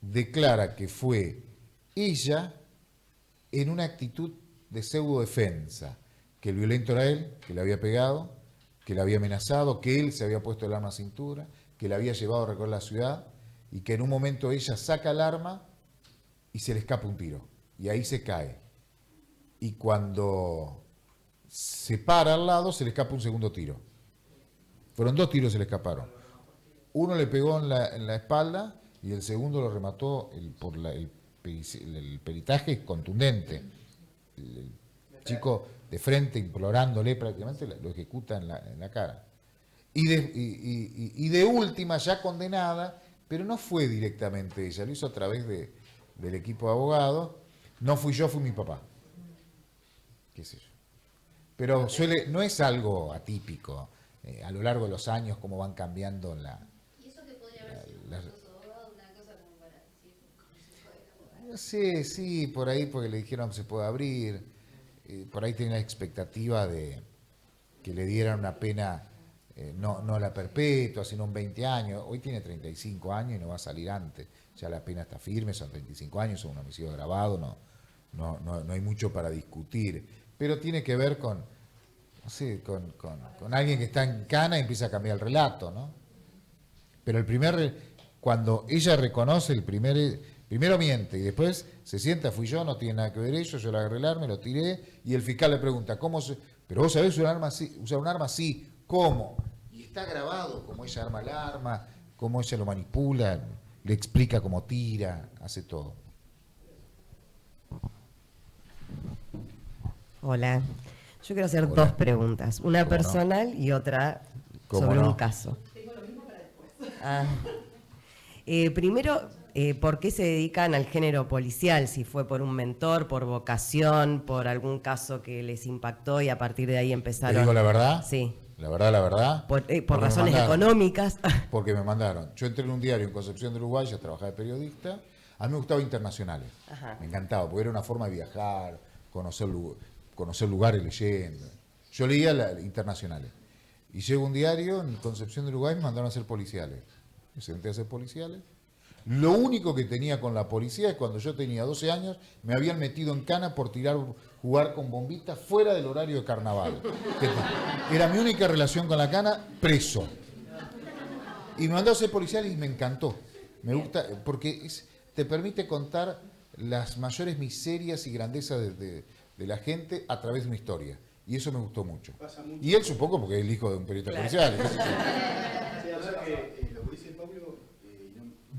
declara que fue ella en una actitud de pseudo-defensa, que el violento era él, que le había pegado, que le había amenazado, que él se había puesto el arma a cintura, que le había llevado a recorrer la ciudad y que en un momento ella saca el arma y se le escapa un tiro. Y ahí se cae. Y cuando se para al lado, se le escapa un segundo tiro. Fueron 2 tiros que se le escaparon. Uno le pegó en la espalda y el segundo lo remató por el peritaje contundente. El chico de frente implorándole prácticamente lo ejecuta en la cara. Y de última, ya condenada, pero no fue directamente ella, lo hizo a través del equipo de abogados. No fui yo, fui mi papá. Qué sé yo. Pero no es algo atípico. A lo largo de los años, cómo van cambiando ¿Y eso que podría haber sido un proceso de abogado, una cosa como para decir, como si fuera abogado? Sí, por ahí porque le dijeron se puede abrir, por ahí tenía la expectativa de que le dieran una pena, no la perpetua, sino un 20 años. Hoy tiene 35 años y no va a salir antes. Ya la pena está firme, son 35 años, son un homicidio agravado, no hay mucho para discutir. Pero tiene que ver con alguien que está en cana y empieza a cambiar el relato, ¿no? Pero cuando ella reconoce primero miente y después se sienta, fui yo, no tiene nada que ver ello, yo le agarré el arma, lo tiré, y el fiscal le pregunta, ¿pero vos sabés usar un arma? Sí, ¿cómo? Y está grabado cómo ella arma el arma, cómo ella lo manipula, le explica cómo tira, hace todo. Hola, yo quiero hacer Hola. 2 preguntas, una ¿Cómo personal y otra ¿Cómo sobre no? un caso. Primero, ¿por qué se dedican al género policial? Si fue por un mentor, por vocación, por algún caso que les impactó y a partir de ahí empezaron. ¿Te digo la verdad? Sí. La verdad. Por Porque me razones mandaron. económicas. Porque me mandaron. Yo entré en un diario en Concepción del Uruguay, ya trabajaba de periodista. A mí me gustaba internacionales. Ajá. Me encantaba, porque era una forma de viajar, conocer lugares leyendo. Yo leía internacionales. Y llego a un diario en Concepción del Uruguay, me mandaron a hacer policiales. Me senté a hacer policiales. Lo único que tenía con la policía es cuando yo tenía 12 años, me habían metido en cana por jugar con bombitas fuera del horario de carnaval. Era mi única relación con la cana, preso. Y me mandó a ser policial y me encantó. Me gusta, porque te permite contar las mayores miserias y grandezas de la gente a través de una historia. Y eso me gustó mucho. Y él supongo porque es el hijo de un periodista policial. Sí, o sea que lo que dice Pablo,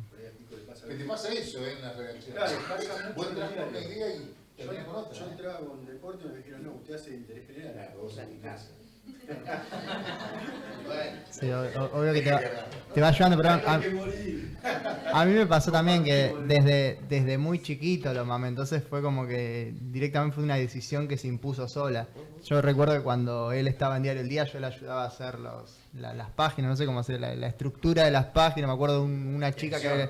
por ahí a Pico le pasa. Que te pasa eso en las redacciones. Claro, pasa mucho. Vos entras con una idea y terminás con otra. Yo entraba con deporte y me dijeron, no, usted hace interés general. Vos sos Ignacio. Sí, obvio que te va ayudando, pero a mí me pasó también que desde muy chiquito lo mamé, entonces fue como que directamente fue una decisión que se impuso sola. Yo recuerdo que cuando él estaba en Diario El Día, yo le ayudaba a hacer las páginas, no sé cómo hacer la estructura de las páginas. Me acuerdo de una chica que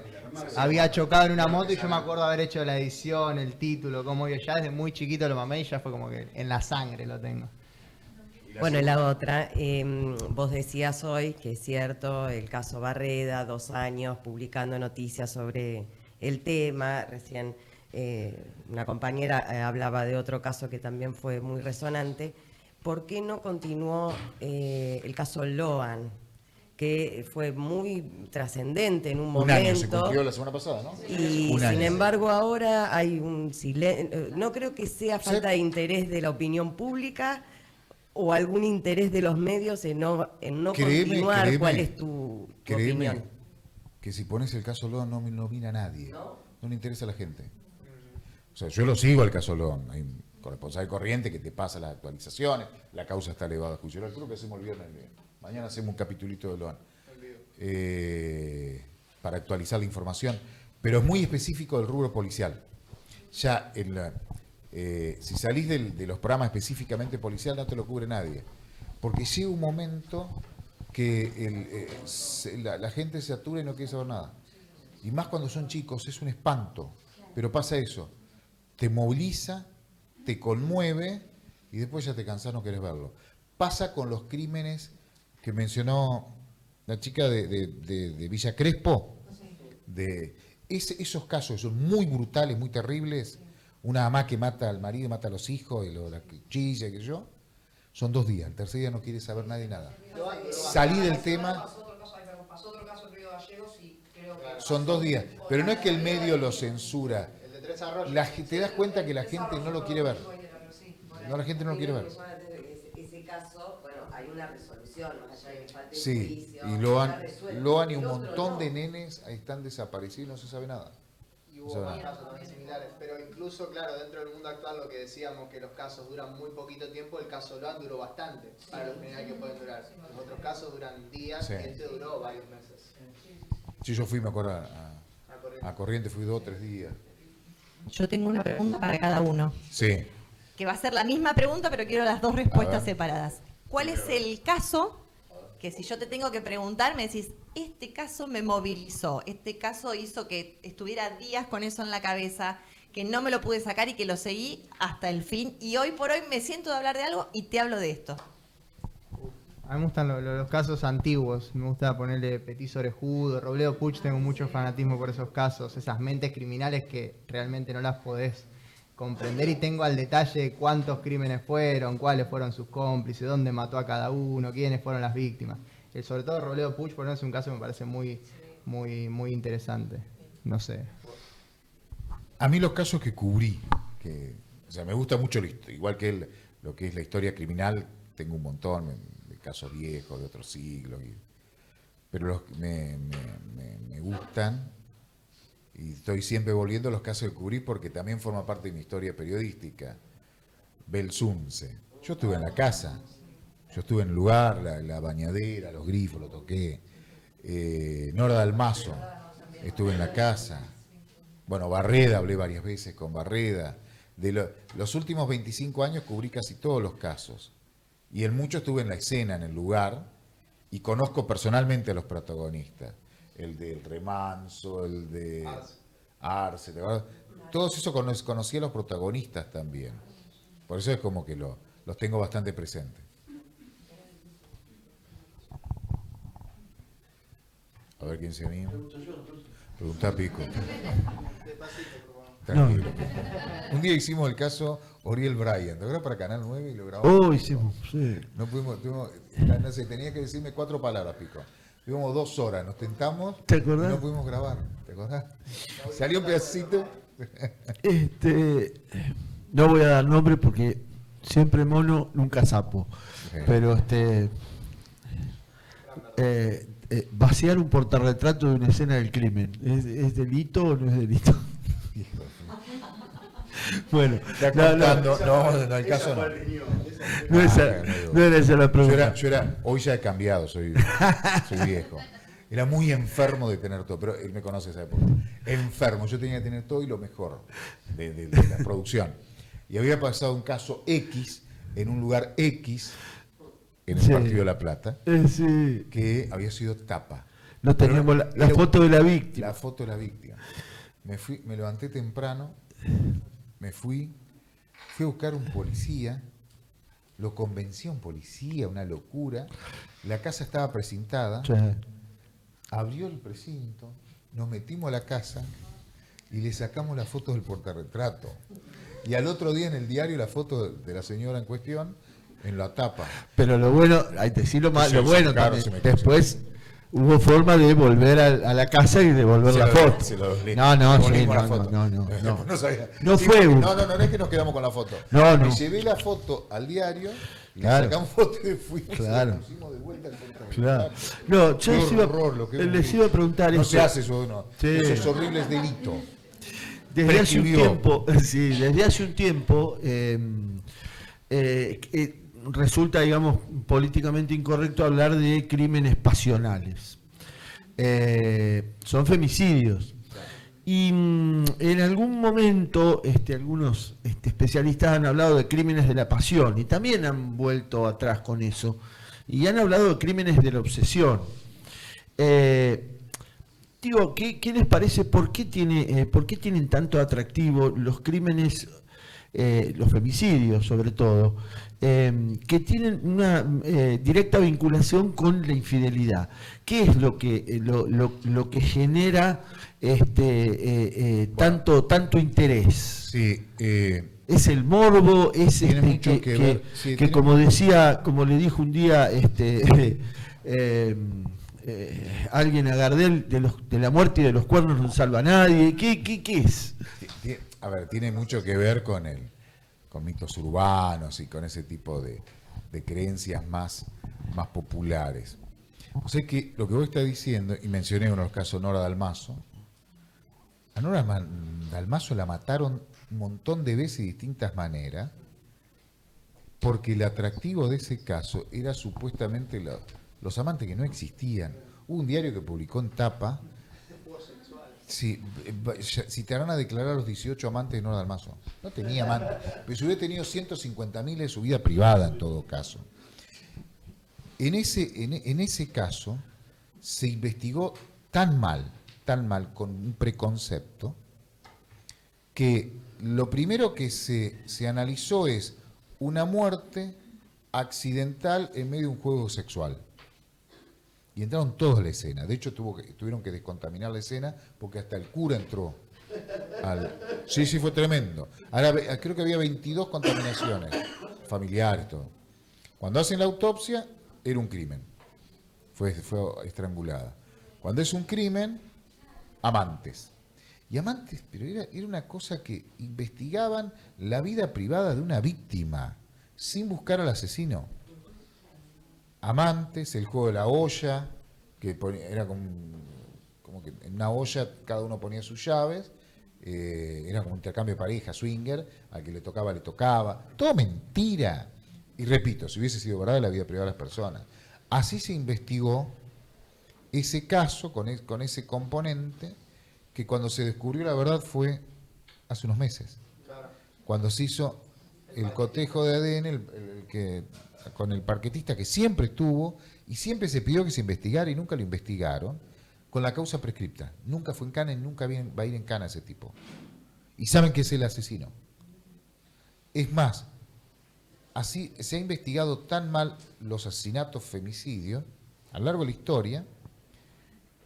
había chocado en una moto y yo me acuerdo haber hecho la edición, el título, como yo ya desde muy chiquito lo mamé y ya fue como que en la sangre lo tengo. Bueno, la otra, vos decías hoy que es cierto, el caso Barreda, 2 años publicando noticias sobre el tema. Recién una compañera hablaba de otro caso que también fue muy resonante. ¿Por qué no continuó el caso Loan, que fue muy trascendente en un momento? Un año se cumplió la semana pasada, ¿no? Y Un año. sin embargo ahora hay un silencio. No creo que sea falta de interés de la opinión pública o algún interés de los medios en no continuar. ¿Cuál es tu opinión? Que si pones el caso Loan no mira a nadie. No le interesa a la gente. O sea, yo lo sigo el caso Loan. Hay un corresponsal corriente que te pasa las actualizaciones. La causa está elevada a juicio. Creo que hacemos el viernes. Mañana hacemos un capitulito de Loan. Para actualizar la información. Pero es muy específico del rubro policial. Ya si salís de los programas específicamente policial no te lo cubre nadie. Porque llega un momento que la gente se atura y no quiere saber nada. Y más cuando son chicos, es un espanto. Pero pasa eso. Te moviliza, te conmueve y después ya te cansás, no querés verlo. Pasa con los crímenes que mencionó la chica de Villa Crespo. Esos casos son muy brutales, muy terribles. Una mamá que mata al marido, mata a los hijos, y la cuchilla, que yo. Son 2 días. El tercer día no quiere saber nadie nada. Salí del tema. Pasó otro caso en Río Gallegos y creo que... Son 2 días. Pero no es que el medio lo censura. Te das cuenta que la gente no lo quiere ver. No, la gente no lo quiere ver. Ese caso, bueno, hay una resolución, más allá de que falte Sí, juicio, y Loan y un montón de nenes ahí están desaparecidos y no se sabe nada. Y hubo más casos también similares, pero incluso, claro, dentro del mundo actual lo que decíamos que los casos duran muy poquito tiempo, el caso Loan duró bastante, para los generales que pueden durar. Los otros casos duran días y este duró varios meses. Sí, yo fui, me acuerdo, a Corrientes, fui 2 o 3 días. Yo tengo una pregunta para cada uno. Sí. Que va a ser la misma pregunta, pero quiero las 2 respuestas separadas. ¿Cuál es el caso que si yo te tengo que preguntar, me decís, este caso me movilizó, este caso hizo que estuviera días con eso en la cabeza, que no me lo pude sacar y que lo seguí hasta el fin, y hoy por hoy me siento de hablar de algo y te hablo de esto? A mí me gustan los casos antiguos, me gusta ponerle Petit Orejudo, Robledo Puig, tengo mucho fanatismo por esos casos, esas mentes criminales que realmente no las podés comprender y tengo al detalle cuántos crímenes fueron, cuáles fueron sus cómplices, dónde mató a cada uno, quiénes fueron las víctimas. Sobre todo Robledo Puig, por ejemplo, es un caso que me parece muy interesante. No sé. A mí los casos que cubrí, o sea, me gusta mucho, igual que lo que es la historia criminal, tengo un montón de casos viejos, de otros siglos, pero los que me gustan, y estoy siempre volviendo a los casos que cubrí porque también forma parte de mi historia periodística. Belsunce. Yo estuve en la casa, yo estuve en el lugar, la bañadera, los grifos, lo toqué. Nora Dalmazo, estuve en la casa. Bueno, Barreda, hablé varias veces con Barreda. Los últimos 25 años cubrí casi todos los casos. Y en muchos estuve en la escena, en el lugar, y conozco personalmente a los protagonistas. El del Remanso, el de Arce, todos esos conocí a los protagonistas también. Por eso es como que los tengo bastante presentes. A ver quién se anima. Pregunta a Pico. Tranquilo. Un día hicimos el caso Oriel Bryan, ¿te acuerdas? Para Canal 9 y lo grabamos. Oh, hicimos, sí. No pudimos, no sé, tenía que decirme 4 palabras, Pico. Tuvimos 2 horas, nos tentamos. ¿Te acordás? Y no pudimos grabar, ¿te acordás? Salió un pedacito. No voy a dar nombre porque siempre mono, nunca sapo. Pero vaciar un portarretrato de una escena del crimen, ¿es delito o no es delito? Bueno, no, el caso no. No era esa la pregunta. Yo era, hoy ya he cambiado, soy viejo. Era muy enfermo de tener todo, pero él me conoce esa época. Enfermo, yo tenía que tener todo y lo mejor de la producción. Y había pasado un caso X en un lugar X en el Partido de La Plata, que había sido tapa. No teníamos la foto de la víctima. La foto de la víctima. Me levanté temprano, fui a buscar un policía lo convencía un policía, una locura. La casa estaba precintada, Sí. abrió el precinto, nos metimos a la casa y le sacamos las fotos del portarretrato. Y al otro día en el diario la foto de la señora en cuestión en la tapa. Pero lo bueno, hay que decirlo más, Se lo bueno sacaron, también, se me después hubo forma de volver a la casa y devolver la foto. No, No sabía. No Sí, fue un- no es que nos quedamos con la foto. No, no. Me llevé la foto al diario, Claro. le sacamos foto y fuimos Claro. y la pusimos de vuelta al portarretrato. Claro. No, yo Qué les iba, horror lo que hemos les visto. iba a preguntar No eso. se hace eso, no. Sí. Esos horribles delitos. Desde hace un Prescribió. tiempo, sí, desde hace un tiempo resulta, digamos, políticamente incorrecto hablar de crímenes pasionales. Son femicidios. Y en algún momento algunos especialistas han hablado de crímenes de la pasión y también han vuelto atrás con eso. Y han hablado de crímenes de la obsesión. Digo, ¿qué les parece? ¿Por qué tienen tanto atractivo los crímenes, los femicidios sobre todo, que tienen una directa vinculación con la infidelidad? ¿Qué es lo que genera tanto interés? Sí, Es el morbo, es Tiene mucho que ver, sí, que tiene- como decía, como le dijo un día alguien a Gardel, de la muerte y de los cuernos no salva a nadie. ¿Qué es? a ver, tiene mucho que ver con mitos urbanos y con ese tipo de creencias más populares. O sea que lo que vos estás diciendo, y mencioné uno de los casos Nora Dalmazo, a Nora Dalmazo la mataron un montón de veces y de distintas maneras, porque el atractivo de ese caso era supuestamente los amantes que no existían. Hubo un diario que publicó en tapa, sí, citarán a declarar a los 18 amantes de Nora Dalmazo. No tenía amantes, pero si hubiera tenido 150.000 de su vida privada en todo caso. En ese caso se investigó tan mal, con un preconcepto, que lo primero que se analizó es una muerte accidental en medio de un juego sexual. Y entraron todos a la escena. De hecho, tuvieron que descontaminar la escena porque hasta el cura entró. Sí, fue tremendo. Ahora, creo que había 22 contaminaciones familiares, todo. Cuando hacen la autopsia, era un crimen. Fue estrangulada. Cuando es un crimen, amantes. Y amantes, pero era una cosa que investigaban la vida privada de una víctima, sin buscar al asesino. Amantes, el juego de la olla, que era como que en una olla cada uno ponía sus llaves, era como un intercambio de pareja, swinger, al que le tocaba, todo mentira. Y repito, si hubiese sido verdad, la vida privada de las personas. Así se investigó ese caso con ese componente, que cuando se descubrió la verdad fue hace unos meses. Cuando se hizo el cotejo de ADN, con el parquetista que siempre estuvo, y siempre se pidió que se investigara y nunca lo investigaron, con la causa prescripta. Nunca fue en cana y nunca va a ir en cana ese tipo. Y saben que es el asesino. Es más, así se ha investigado tan mal los asesinatos, femicidios, a lo largo de la historia,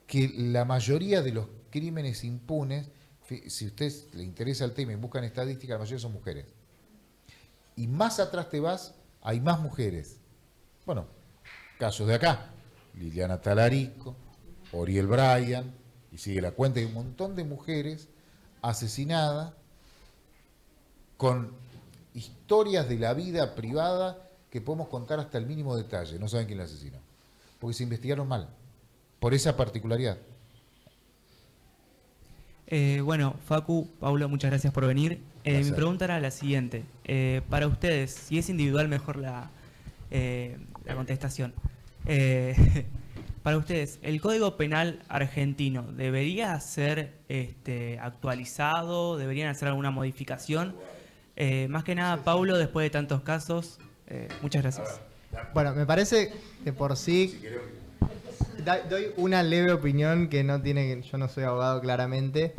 que la mayoría de los crímenes impunes, si a usted le interesa el tema y buscan estadísticas, la mayoría son mujeres. Y más atrás te vas, hay más mujeres. Bueno, casos de acá, Liliana Talarico, Oriel Bryan, y sigue la cuenta, hay un montón de mujeres asesinadas con historias de la vida privada que podemos contar hasta el mínimo detalle. No saben quién la asesinó, porque se investigaron mal, por esa particularidad. Bueno, Facu, Paulo, muchas gracias por venir. Mi Gracias. pregunta era la siguiente. Para ustedes, si es individual, mejor la contestación. Para ustedes, ¿el Código Penal argentino debería ser actualizado? ¿Deberían hacer alguna modificación? Más que nada, Paulo, después de tantos casos, muchas gracias. Bueno, me parece que por sí doy una leve opinión que no tiene, yo no soy abogado claramente,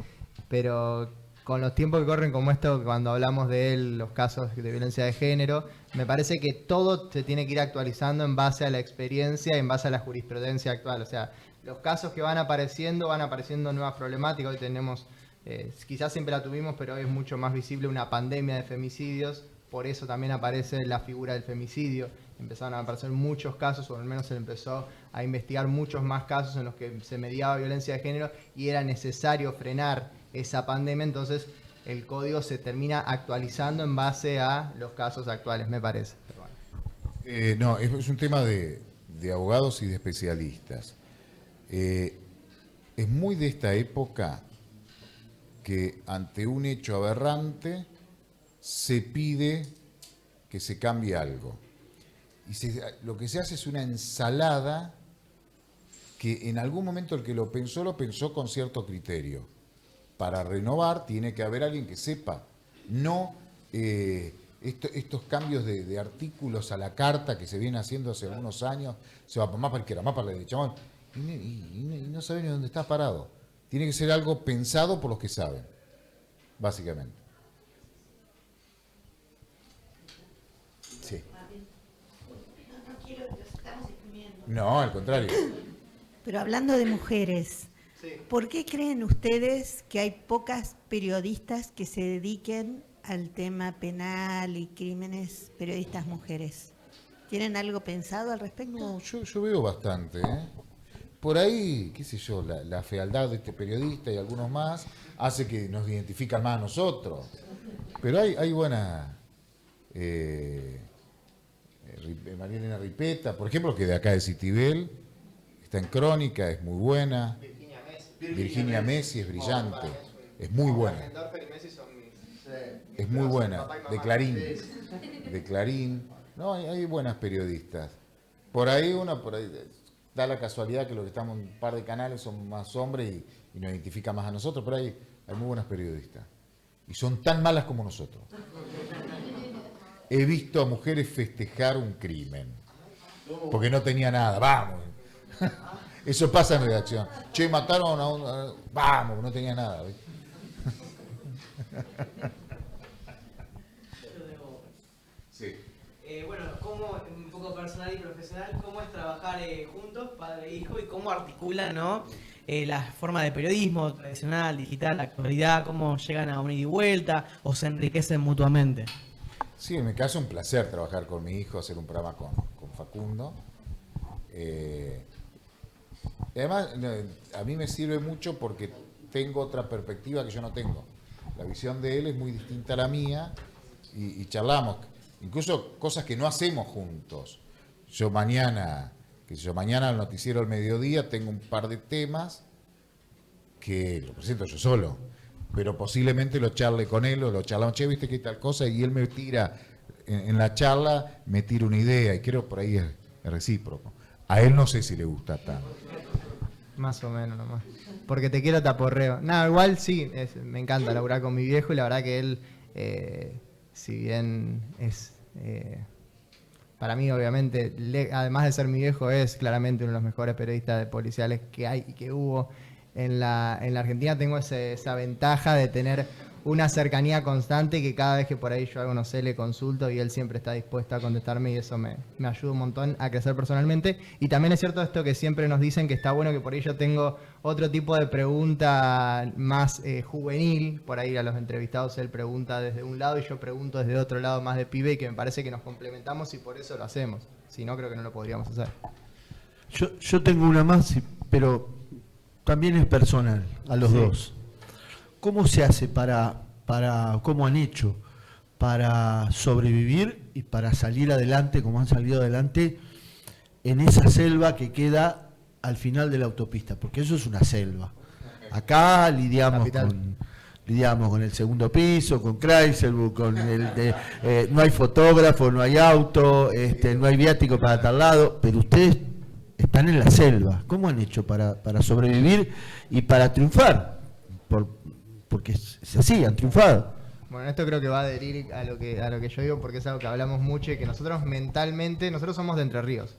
pero con los tiempos que corren como esto, cuando hablamos de los casos de violencia de género, me parece que todo se tiene que ir actualizando en base a la experiencia y en base a la jurisprudencia actual. O sea, los casos que van apareciendo nuevas problemáticas. Hoy tenemos, quizás siempre la tuvimos, pero hoy es mucho más visible una pandemia de femicidios. Por eso también aparece la figura del femicidio. Empezaron a aparecer muchos casos, o al menos se empezó a investigar muchos más casos en los que se mediaba violencia de género y era necesario frenar esa pandemia. Entonces el código se termina actualizando en base a los casos actuales, me parece. No, es un tema de abogados y de especialistas. Es muy de esta época que ante un hecho aberrante se pide que se cambie algo. Y lo que se hace es una ensalada que en algún momento el que lo pensó con cierto criterio. Para renovar tiene que haber alguien que sepa, no estos cambios de artículos a la carta que se viene haciendo hace algunos años, se va más para la izquierda, más para la derecha, y no sabe ni dónde está parado. Tiene que ser algo pensado por los que saben, básicamente. Sí. No, al contrario. Pero hablando de mujeres, ¿por qué creen ustedes que hay pocas periodistas que se dediquen al tema penal y crímenes, periodistas mujeres? ¿Tienen algo pensado al respecto? No, yo veo bastante, ¿eh? Por ahí, qué sé yo, la fealdad de este periodista y algunos más hace que nos identifican más a nosotros. Pero hay buenas... María Elena Ripeta, por ejemplo, que de acá de Citibel, está en Crónica, es muy buena. Virginia Messi es brillante, es muy buena. Es muy buena, de Clarín. No, hay buenas periodistas. Por ahí da la casualidad que los que estamos en un par de canales son más hombres y nos identifican más a nosotros, pero hay muy buenas periodistas. Y son tan malas como nosotros. He visto a mujeres festejar un crimen, porque no tenía nada. Vamos. Eso pasa en redacción. Che, mataron a un... Vamos, no tenía nada. Sí. Bueno, un poco personal y profesional, ¿cómo es trabajar juntos, padre e hijo, y cómo articulan, ¿no? La forma de periodismo tradicional, digital, actualidad, cómo llegan a un ida y vuelta o se enriquecen mutuamente? Sí, en mi caso un placer trabajar con mi hijo, hacer un programa con Facundo. Además, a mí me sirve mucho porque tengo otra perspectiva que yo no tengo. La visión de él es muy distinta a la mía y charlamos, incluso cosas que no hacemos juntos. Yo mañana al noticiero al mediodía tengo un par de temas que lo presento yo solo, pero posiblemente lo charle con él o lo charlamos, che, viste que tal cosa, y él me tira, en la charla me tira una idea y creo por ahí es recíproco. A él no sé si le gusta tanto. Más o menos nomás. Porque te quiero taporreo. No, igual sí, me encanta laburar con mi viejo y la verdad que él, si bien es, para mí obviamente, además de ser mi viejo, es claramente uno de los mejores periodistas policiales que hay y que hubo en la Argentina. Tengo esa ventaja de tener una cercanía constante que cada vez que por ahí yo algo no sé le consulto y él siempre está dispuesto a contestarme y eso me ayuda un montón a crecer personalmente. Y también es cierto esto que siempre nos dicen, que está bueno, que por ahí yo tengo otro tipo de pregunta más juvenil. Por ahí a los entrevistados él pregunta desde un lado y yo pregunto desde otro lado más de pibe, y que me parece que nos complementamos y por eso lo hacemos. Si no, creo que no lo podríamos hacer. Yo tengo una más, pero también es personal, a los dos. ¿Cómo se hace cómo han hecho para sobrevivir y para salir adelante, como han salido adelante, en esa selva que queda al final de la autopista? Porque eso es una selva. Acá lidiamos con el segundo piso, con Chrysler, no hay fotógrafo, no hay auto, no hay viático para tal lado, pero ustedes están en la selva. ¿Cómo han hecho para sobrevivir y para triunfar? Porque es así, han triunfado. Bueno, esto creo que va a adherir a lo que yo digo, porque es algo que hablamos mucho y que nosotros mentalmente, nosotros somos de Entre Ríos,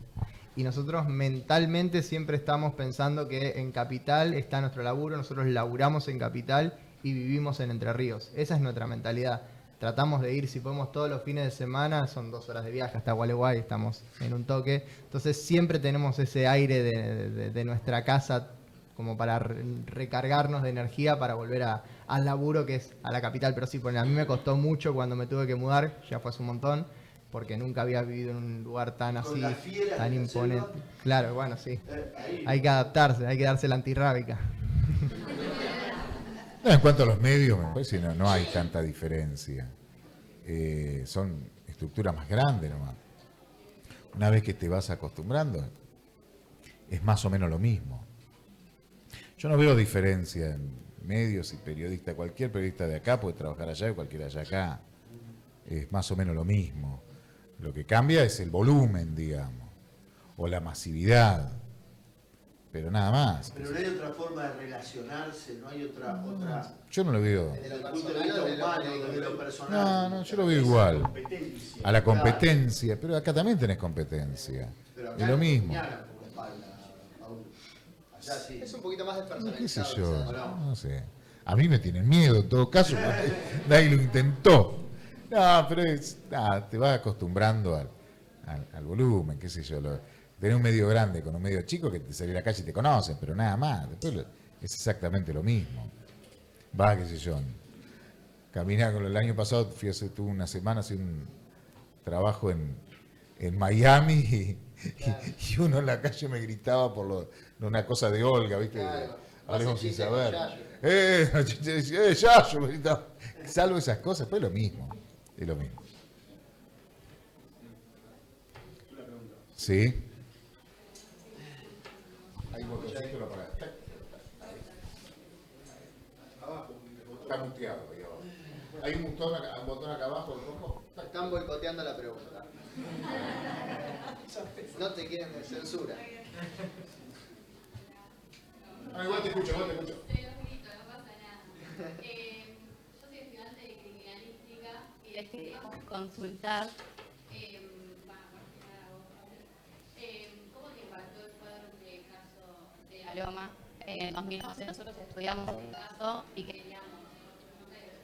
y nosotros mentalmente siempre estamos pensando que en Capital está nuestro laburo, nosotros laburamos en Capital y vivimos en Entre Ríos. Esa es nuestra mentalidad. Tratamos de ir, si podemos, todos los fines de semana, son 2 horas de viaje hasta Gualeguay, estamos en un toque. Entonces siempre tenemos ese aire de nuestra casa como para recargarnos de energía para volver al laburo, que es a la capital. Pero sí, a mí me costó mucho cuando me tuve que mudar, ya fue hace un montón, porque nunca había vivido en un lugar tan así, tan imponente. Claro, bueno, sí. Hay que adaptarse, hay que darse la antirrábica. No, en cuanto a los medios, me parece que no hay tanta diferencia. Son estructuras más grandes nomás. Una vez que te vas acostumbrando, es más o menos lo mismo. Yo no veo diferencia en medios y periodistas. Cualquier periodista de acá puede trabajar allá y cualquiera allá acá. Es más o menos lo mismo. Lo que cambia es el volumen, digamos, o la masividad. Pero nada más. Pero no hay otra forma de relacionarse, no hay otra... Yo no lo veo. Desde el punto de vista humano, desde lo personal. No, yo lo veo igual. A la competencia, pero acá también tenés competencia. Es lo mismo. Es un poquito más despersonalizado. ¿Qué sé yo? No sé. A mí me tienen miedo, en todo caso, nadie lo intentó. No, pero te vas acostumbrando al volumen, qué sé yo. Tenés un medio grande con un medio chico que te sale a la calle y te conocen, pero nada más. Después es exactamente lo mismo. Va, qué sé yo. Caminá con el año pasado, tuve una semana, hice un trabajo en Miami y uno en la calle me gritaba por una cosa de Olga, ¿viste? Hablemos sin saber. Yayo, me gritaba. Salvo esas cosas, pues es lo mismo. Es lo mismo. ¿Sí? Hay un botoncito para... Abajo. Está muteado ahí abajo. Hay un botón acá abajo del rojo. Están boicoteando la pregunta. No te quieren de censura. Igual te escucho, igual te escucho. Yo soy estudiante de criminalística y les queríamos consultar cómo te impactó el cuadro del caso de la Loma en 2011. Nosotros estudiamos el caso y queríamos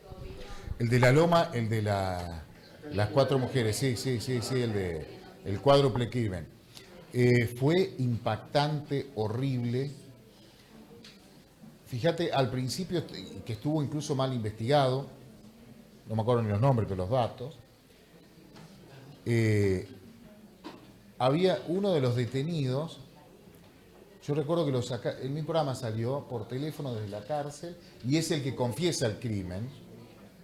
tu opinión. El de la Loma, el de las 4 mujeres, sí, el cuádruple crimen. Fue impactante, horrible. Fíjate, al principio, que estuvo incluso mal investigado, no me acuerdo ni los nombres, pero los datos, había uno de los detenidos, yo recuerdo que en mi programa salió por teléfono desde la cárcel, y es el que confiesa el crimen,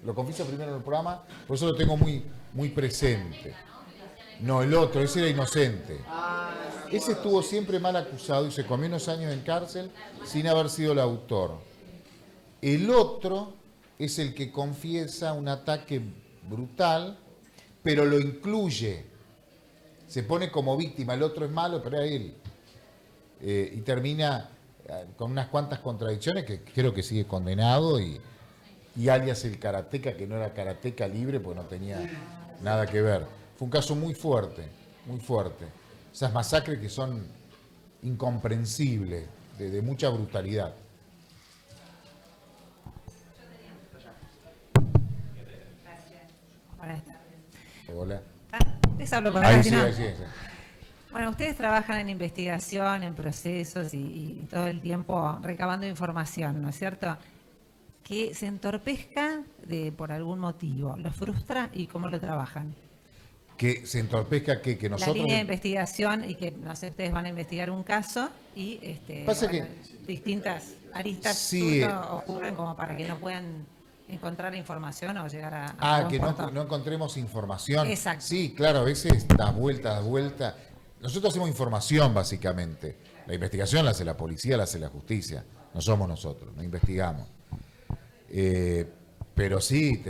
lo confiesa primero en el programa, por eso lo tengo muy, muy presente. No, el otro, ese era inocente. Ese estuvo siempre mal acusado y se comió unos años en cárcel sin haber sido el autor. El otro es el que confiesa un ataque brutal, pero lo incluye. Se pone como víctima, el otro es malo, pero era él. Y termina con unas cuantas contradicciones que creo que sigue condenado y alias el karateca, que no era karateca libre, porque no tenía nada que ver. Fue un caso muy fuerte, muy fuerte. Esas masacres que son incomprensibles, de mucha brutalidad. Buenas tardes. Hola. Les hablo con Ahí sí. Bueno, ustedes trabajan en investigación, en procesos y todo el tiempo recabando información, ¿no es cierto? Que se entorpezca por algún motivo, ¿lo frustra y cómo lo trabajan? Que se entorpezca que nosotros... La línea de investigación y que, no sé, ustedes van a investigar un caso y distintas aristas ocurren como para que no puedan encontrar información o llegar a que no encontremos información. Exacto. Sí, claro, a veces das vuelta. Nosotros hacemos información, básicamente. La investigación la hace la policía, la hace la justicia. No somos nosotros, no investigamos. Pero sí,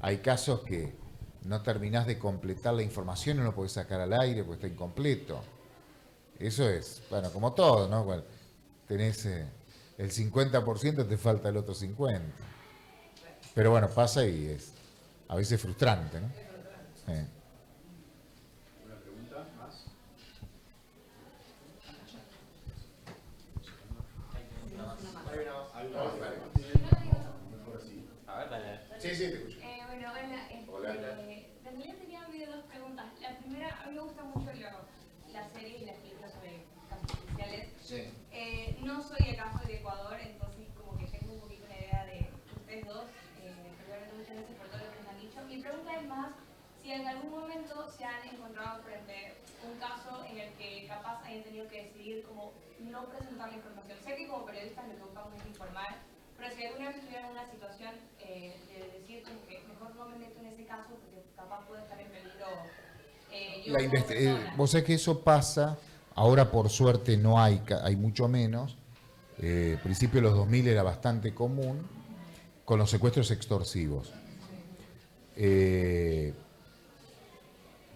hay casos que no terminás de completar la información y no lo podés sacar al aire porque está incompleto. Eso es, bueno, como todo, ¿no? Bueno, tenés el 50%, te falta el otro 50%. Pero bueno, pasa y es a veces frustrante, ¿no? ¿Una pregunta más? Sí, sí, te escucho. Bueno, Hola. También tenía dos preguntas. La primera, a mí me gustan mucho las series y las películas sobre casos policiales. Sí. No soy acá, soy de Ecuador, entonces como que tengo un poquito una idea de ustedes dos. Primero, muchas gracias por todo lo que nos han dicho. Mi pregunta es más si en algún momento se han encontrado frente a un caso en el que capaz hayan tenido que decidir como no presentar la información. Sé que como periodistas lo que buscamos es informar, pero si alguna vez estuvieran en una situación de decir como que mejor no me meto en ese caso porque capaz puede estar en peligro yo como persona. Vos sabés que eso pasa, ahora por suerte no hay, hay mucho menos. Al principio de los 2000 era bastante común con los secuestros extorsivos.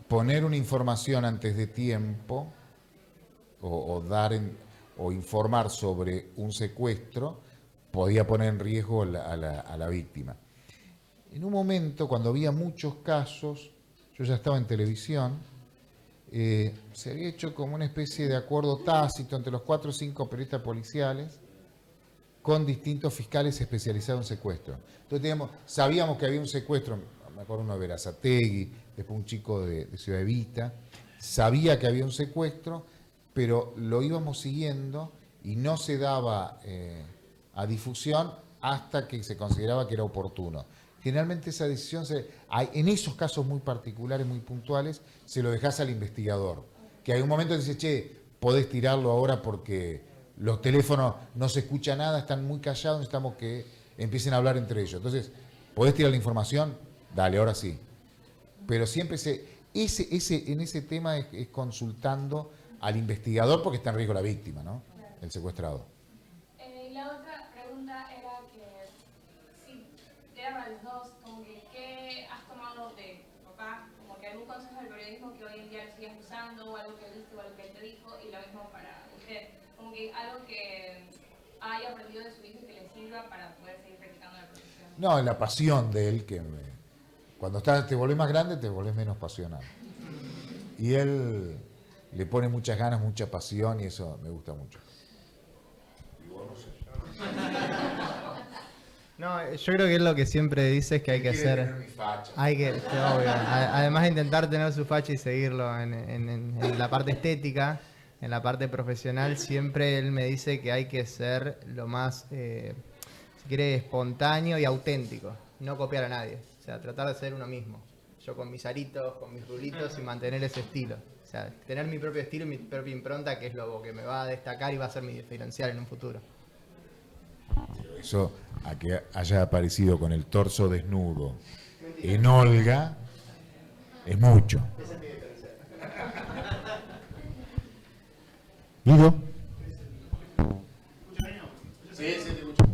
Poner una información antes de tiempo o informar sobre un secuestro podía poner en riesgo a la víctima. En un momento, cuando había muchos casos, yo ya estaba en televisión, se había hecho como una especie de acuerdo tácito entre los 4 o 5 periodistas policiales con distintos fiscales especializados en secuestro. Entonces sabíamos que había un secuestro, me acuerdo uno de Berazategui, después un chico de Ciudad Evita, sabía que había un secuestro, pero lo íbamos siguiendo y no se daba a difusión hasta que se consideraba que era oportuno. Generalmente esa decisión, en esos casos muy particulares, muy puntuales, se lo dejás al investigador, que hay un momento que dice, che, podés tirarlo ahora porque los teléfonos no se escucha nada, están muy callados, necesitamos que empiecen a hablar entre ellos. Entonces, ¿podés tirar la información? Dale, ahora sí. Pero siempre en ese tema es consultando al investigador porque está en riesgo la víctima, ¿no? El secuestrado. La otra pregunta era que, si era para los dos, como que, ¿qué has tomado de papá? Como que algún consejo del periodismo que hoy en día lo sigas usando, o algo que viste, o algo que él te dijo, y lo mismo para usted. Como que algo que haya aprendido de su hijo y que le sirva para poder seguir practicando la profesión. No, la pasión de él, cuando te volvés más grande te volvés menos pasional. Y él le pone muchas ganas, mucha pasión y eso me gusta mucho. No, yo creo que él lo que siempre dice es que hay que hacer... Hay que, obvio, además de intentar tener su facha y seguirlo en la parte estética, en la parte profesional, siempre él me dice que hay que ser lo más, si quiere, espontáneo y auténtico, no copiar a nadie, o sea, tratar de ser uno mismo. Yo con mis aritos, con mis rulitos y mantener ese estilo. O sea, tener mi propio estilo y mi propia impronta, que es lo que me va a destacar y va a ser mi diferencial en un futuro. Eso, a que haya aparecido con el torso desnudo en Olga, es mucho. ¿Guido? Sí, sí, te escucho.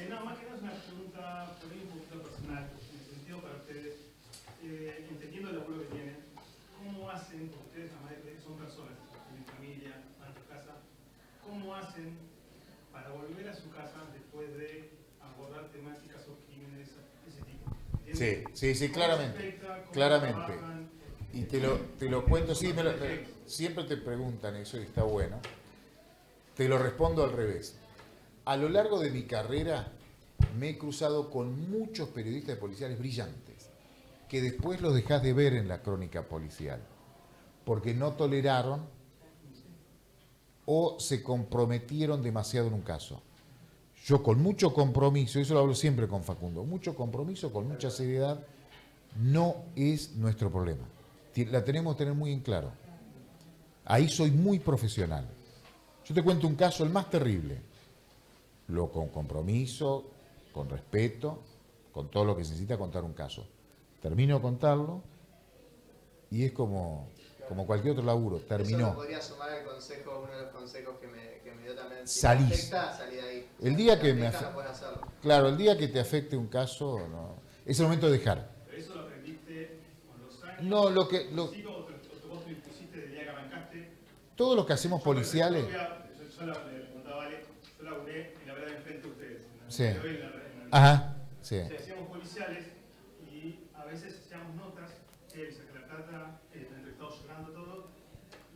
No, más que nada es una pregunta por ahí un poquito personal, en el sentido para ustedes, entendiendo el laburo que tienen, ¿cómo hacen ustedes, además de que son personas, tienen familia, van a su casa, cómo hacen para volver a su casa después de abordar temáticas o crímenes de ese tipo? Sí, claramente. Claramente. Y te lo cuento, sí, siempre te preguntan eso y está bueno. Te lo respondo al revés. A lo largo de mi carrera me he cruzado con muchos periodistas policiales brillantes, que después los dejás de ver en la crónica policial, porque no toleraron o se comprometieron demasiado en un caso. Yo con mucho compromiso, eso lo hablo siempre con Facundo, mucho compromiso, con mucha seriedad, no es nuestro problema. La tenemos que tener muy en claro. Ahí soy muy profesional. Yo te cuento un caso, el más terrible. Lo con compromiso, con respeto, con todo lo que se necesita contar un caso. Termino de contarlo y es como cualquier otro laburo. Terminó. Eso podría sumar al consejo, uno de los consejos que me dio también. Si Salís. me afecta, salí de ahí. El día que me afecta, no puedes hacerlo. Claro, el día que te afecte un caso, no. Es el momento de dejar. ¿Pero eso lo aprendiste con los años? No, ¿O vos te lo impusiste desde el día que arrancaste? Todos los que hacemos policiales. Yo le contaba a Vale, yo laburé en la verdad enfrente de ustedes. Sí. Ajá. Sí. Hacíamos policiales y a veces hacíamos notas, que saqué la plata, el entrevistado llorando todo,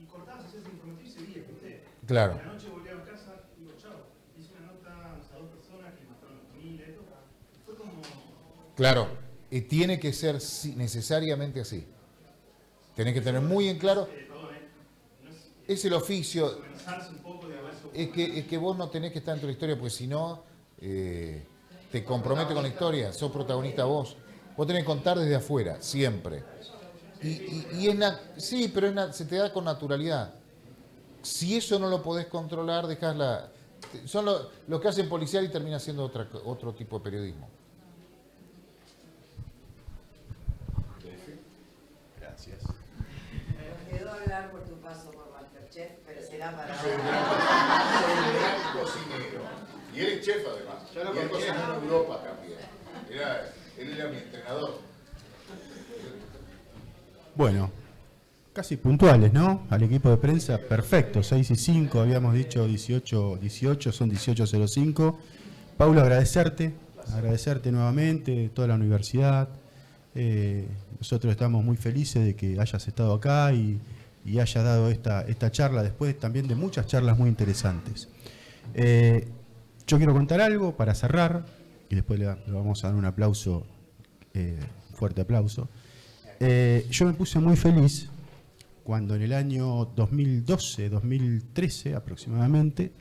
y cortabas, hacías informativo y seguías, ¿viste? Claro. A la noche volvía a casa y digo, chao, hice una Claro, y tiene que ser necesariamente así. Tenés que tener muy en claro. Es el oficio. Es que vos no tenés que estar dentro de la historia, porque si no, te compromete con la historia. Sos protagonista vos. Vos tenés que contar desde afuera, siempre. Sí, pero se te da con naturalidad. Si eso no lo podés controlar, dejás la... Son los que hacen policial y termina siendo otro tipo de periodismo. Gracias. Nos quedó hablar por tu paso por Masterchef, pero será para... Soy un gran cocinero. Y él es chef además. Y él cocinó en Europa también. Él era mi entrenador. Bueno, casi puntuales, ¿no? Al equipo de prensa, perfecto, 6 y 5, habíamos dicho 18, son 18:05. Paulo, agradecerte nuevamente, toda la universidad. Nosotros estamos muy felices de que hayas estado acá y hayas dado esta charla, después también de muchas charlas muy interesantes. Yo quiero contar algo para cerrar, y después le vamos a dar un aplauso, fuerte aplauso. Yo me puse muy feliz cuando en el año 2012, 2013 aproximadamente,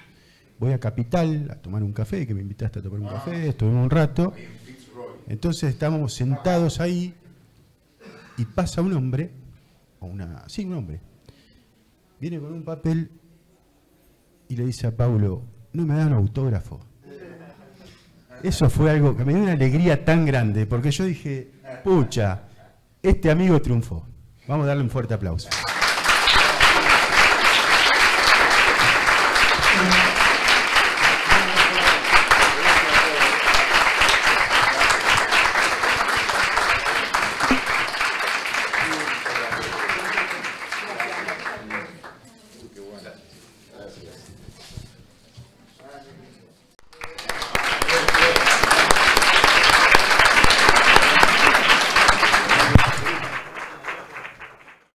voy a Capital a tomar un café, que me invitaste a tomar un café, estuvimos un rato. Entonces estábamos sentados ahí y pasa un hombre, un hombre, viene con un papel y le dice a Paulo, ¿no me da un autógrafo? Eso fue algo que me dio una alegría tan grande, porque yo dije, pucha, este amigo triunfó. Vamos a darle un fuerte aplauso.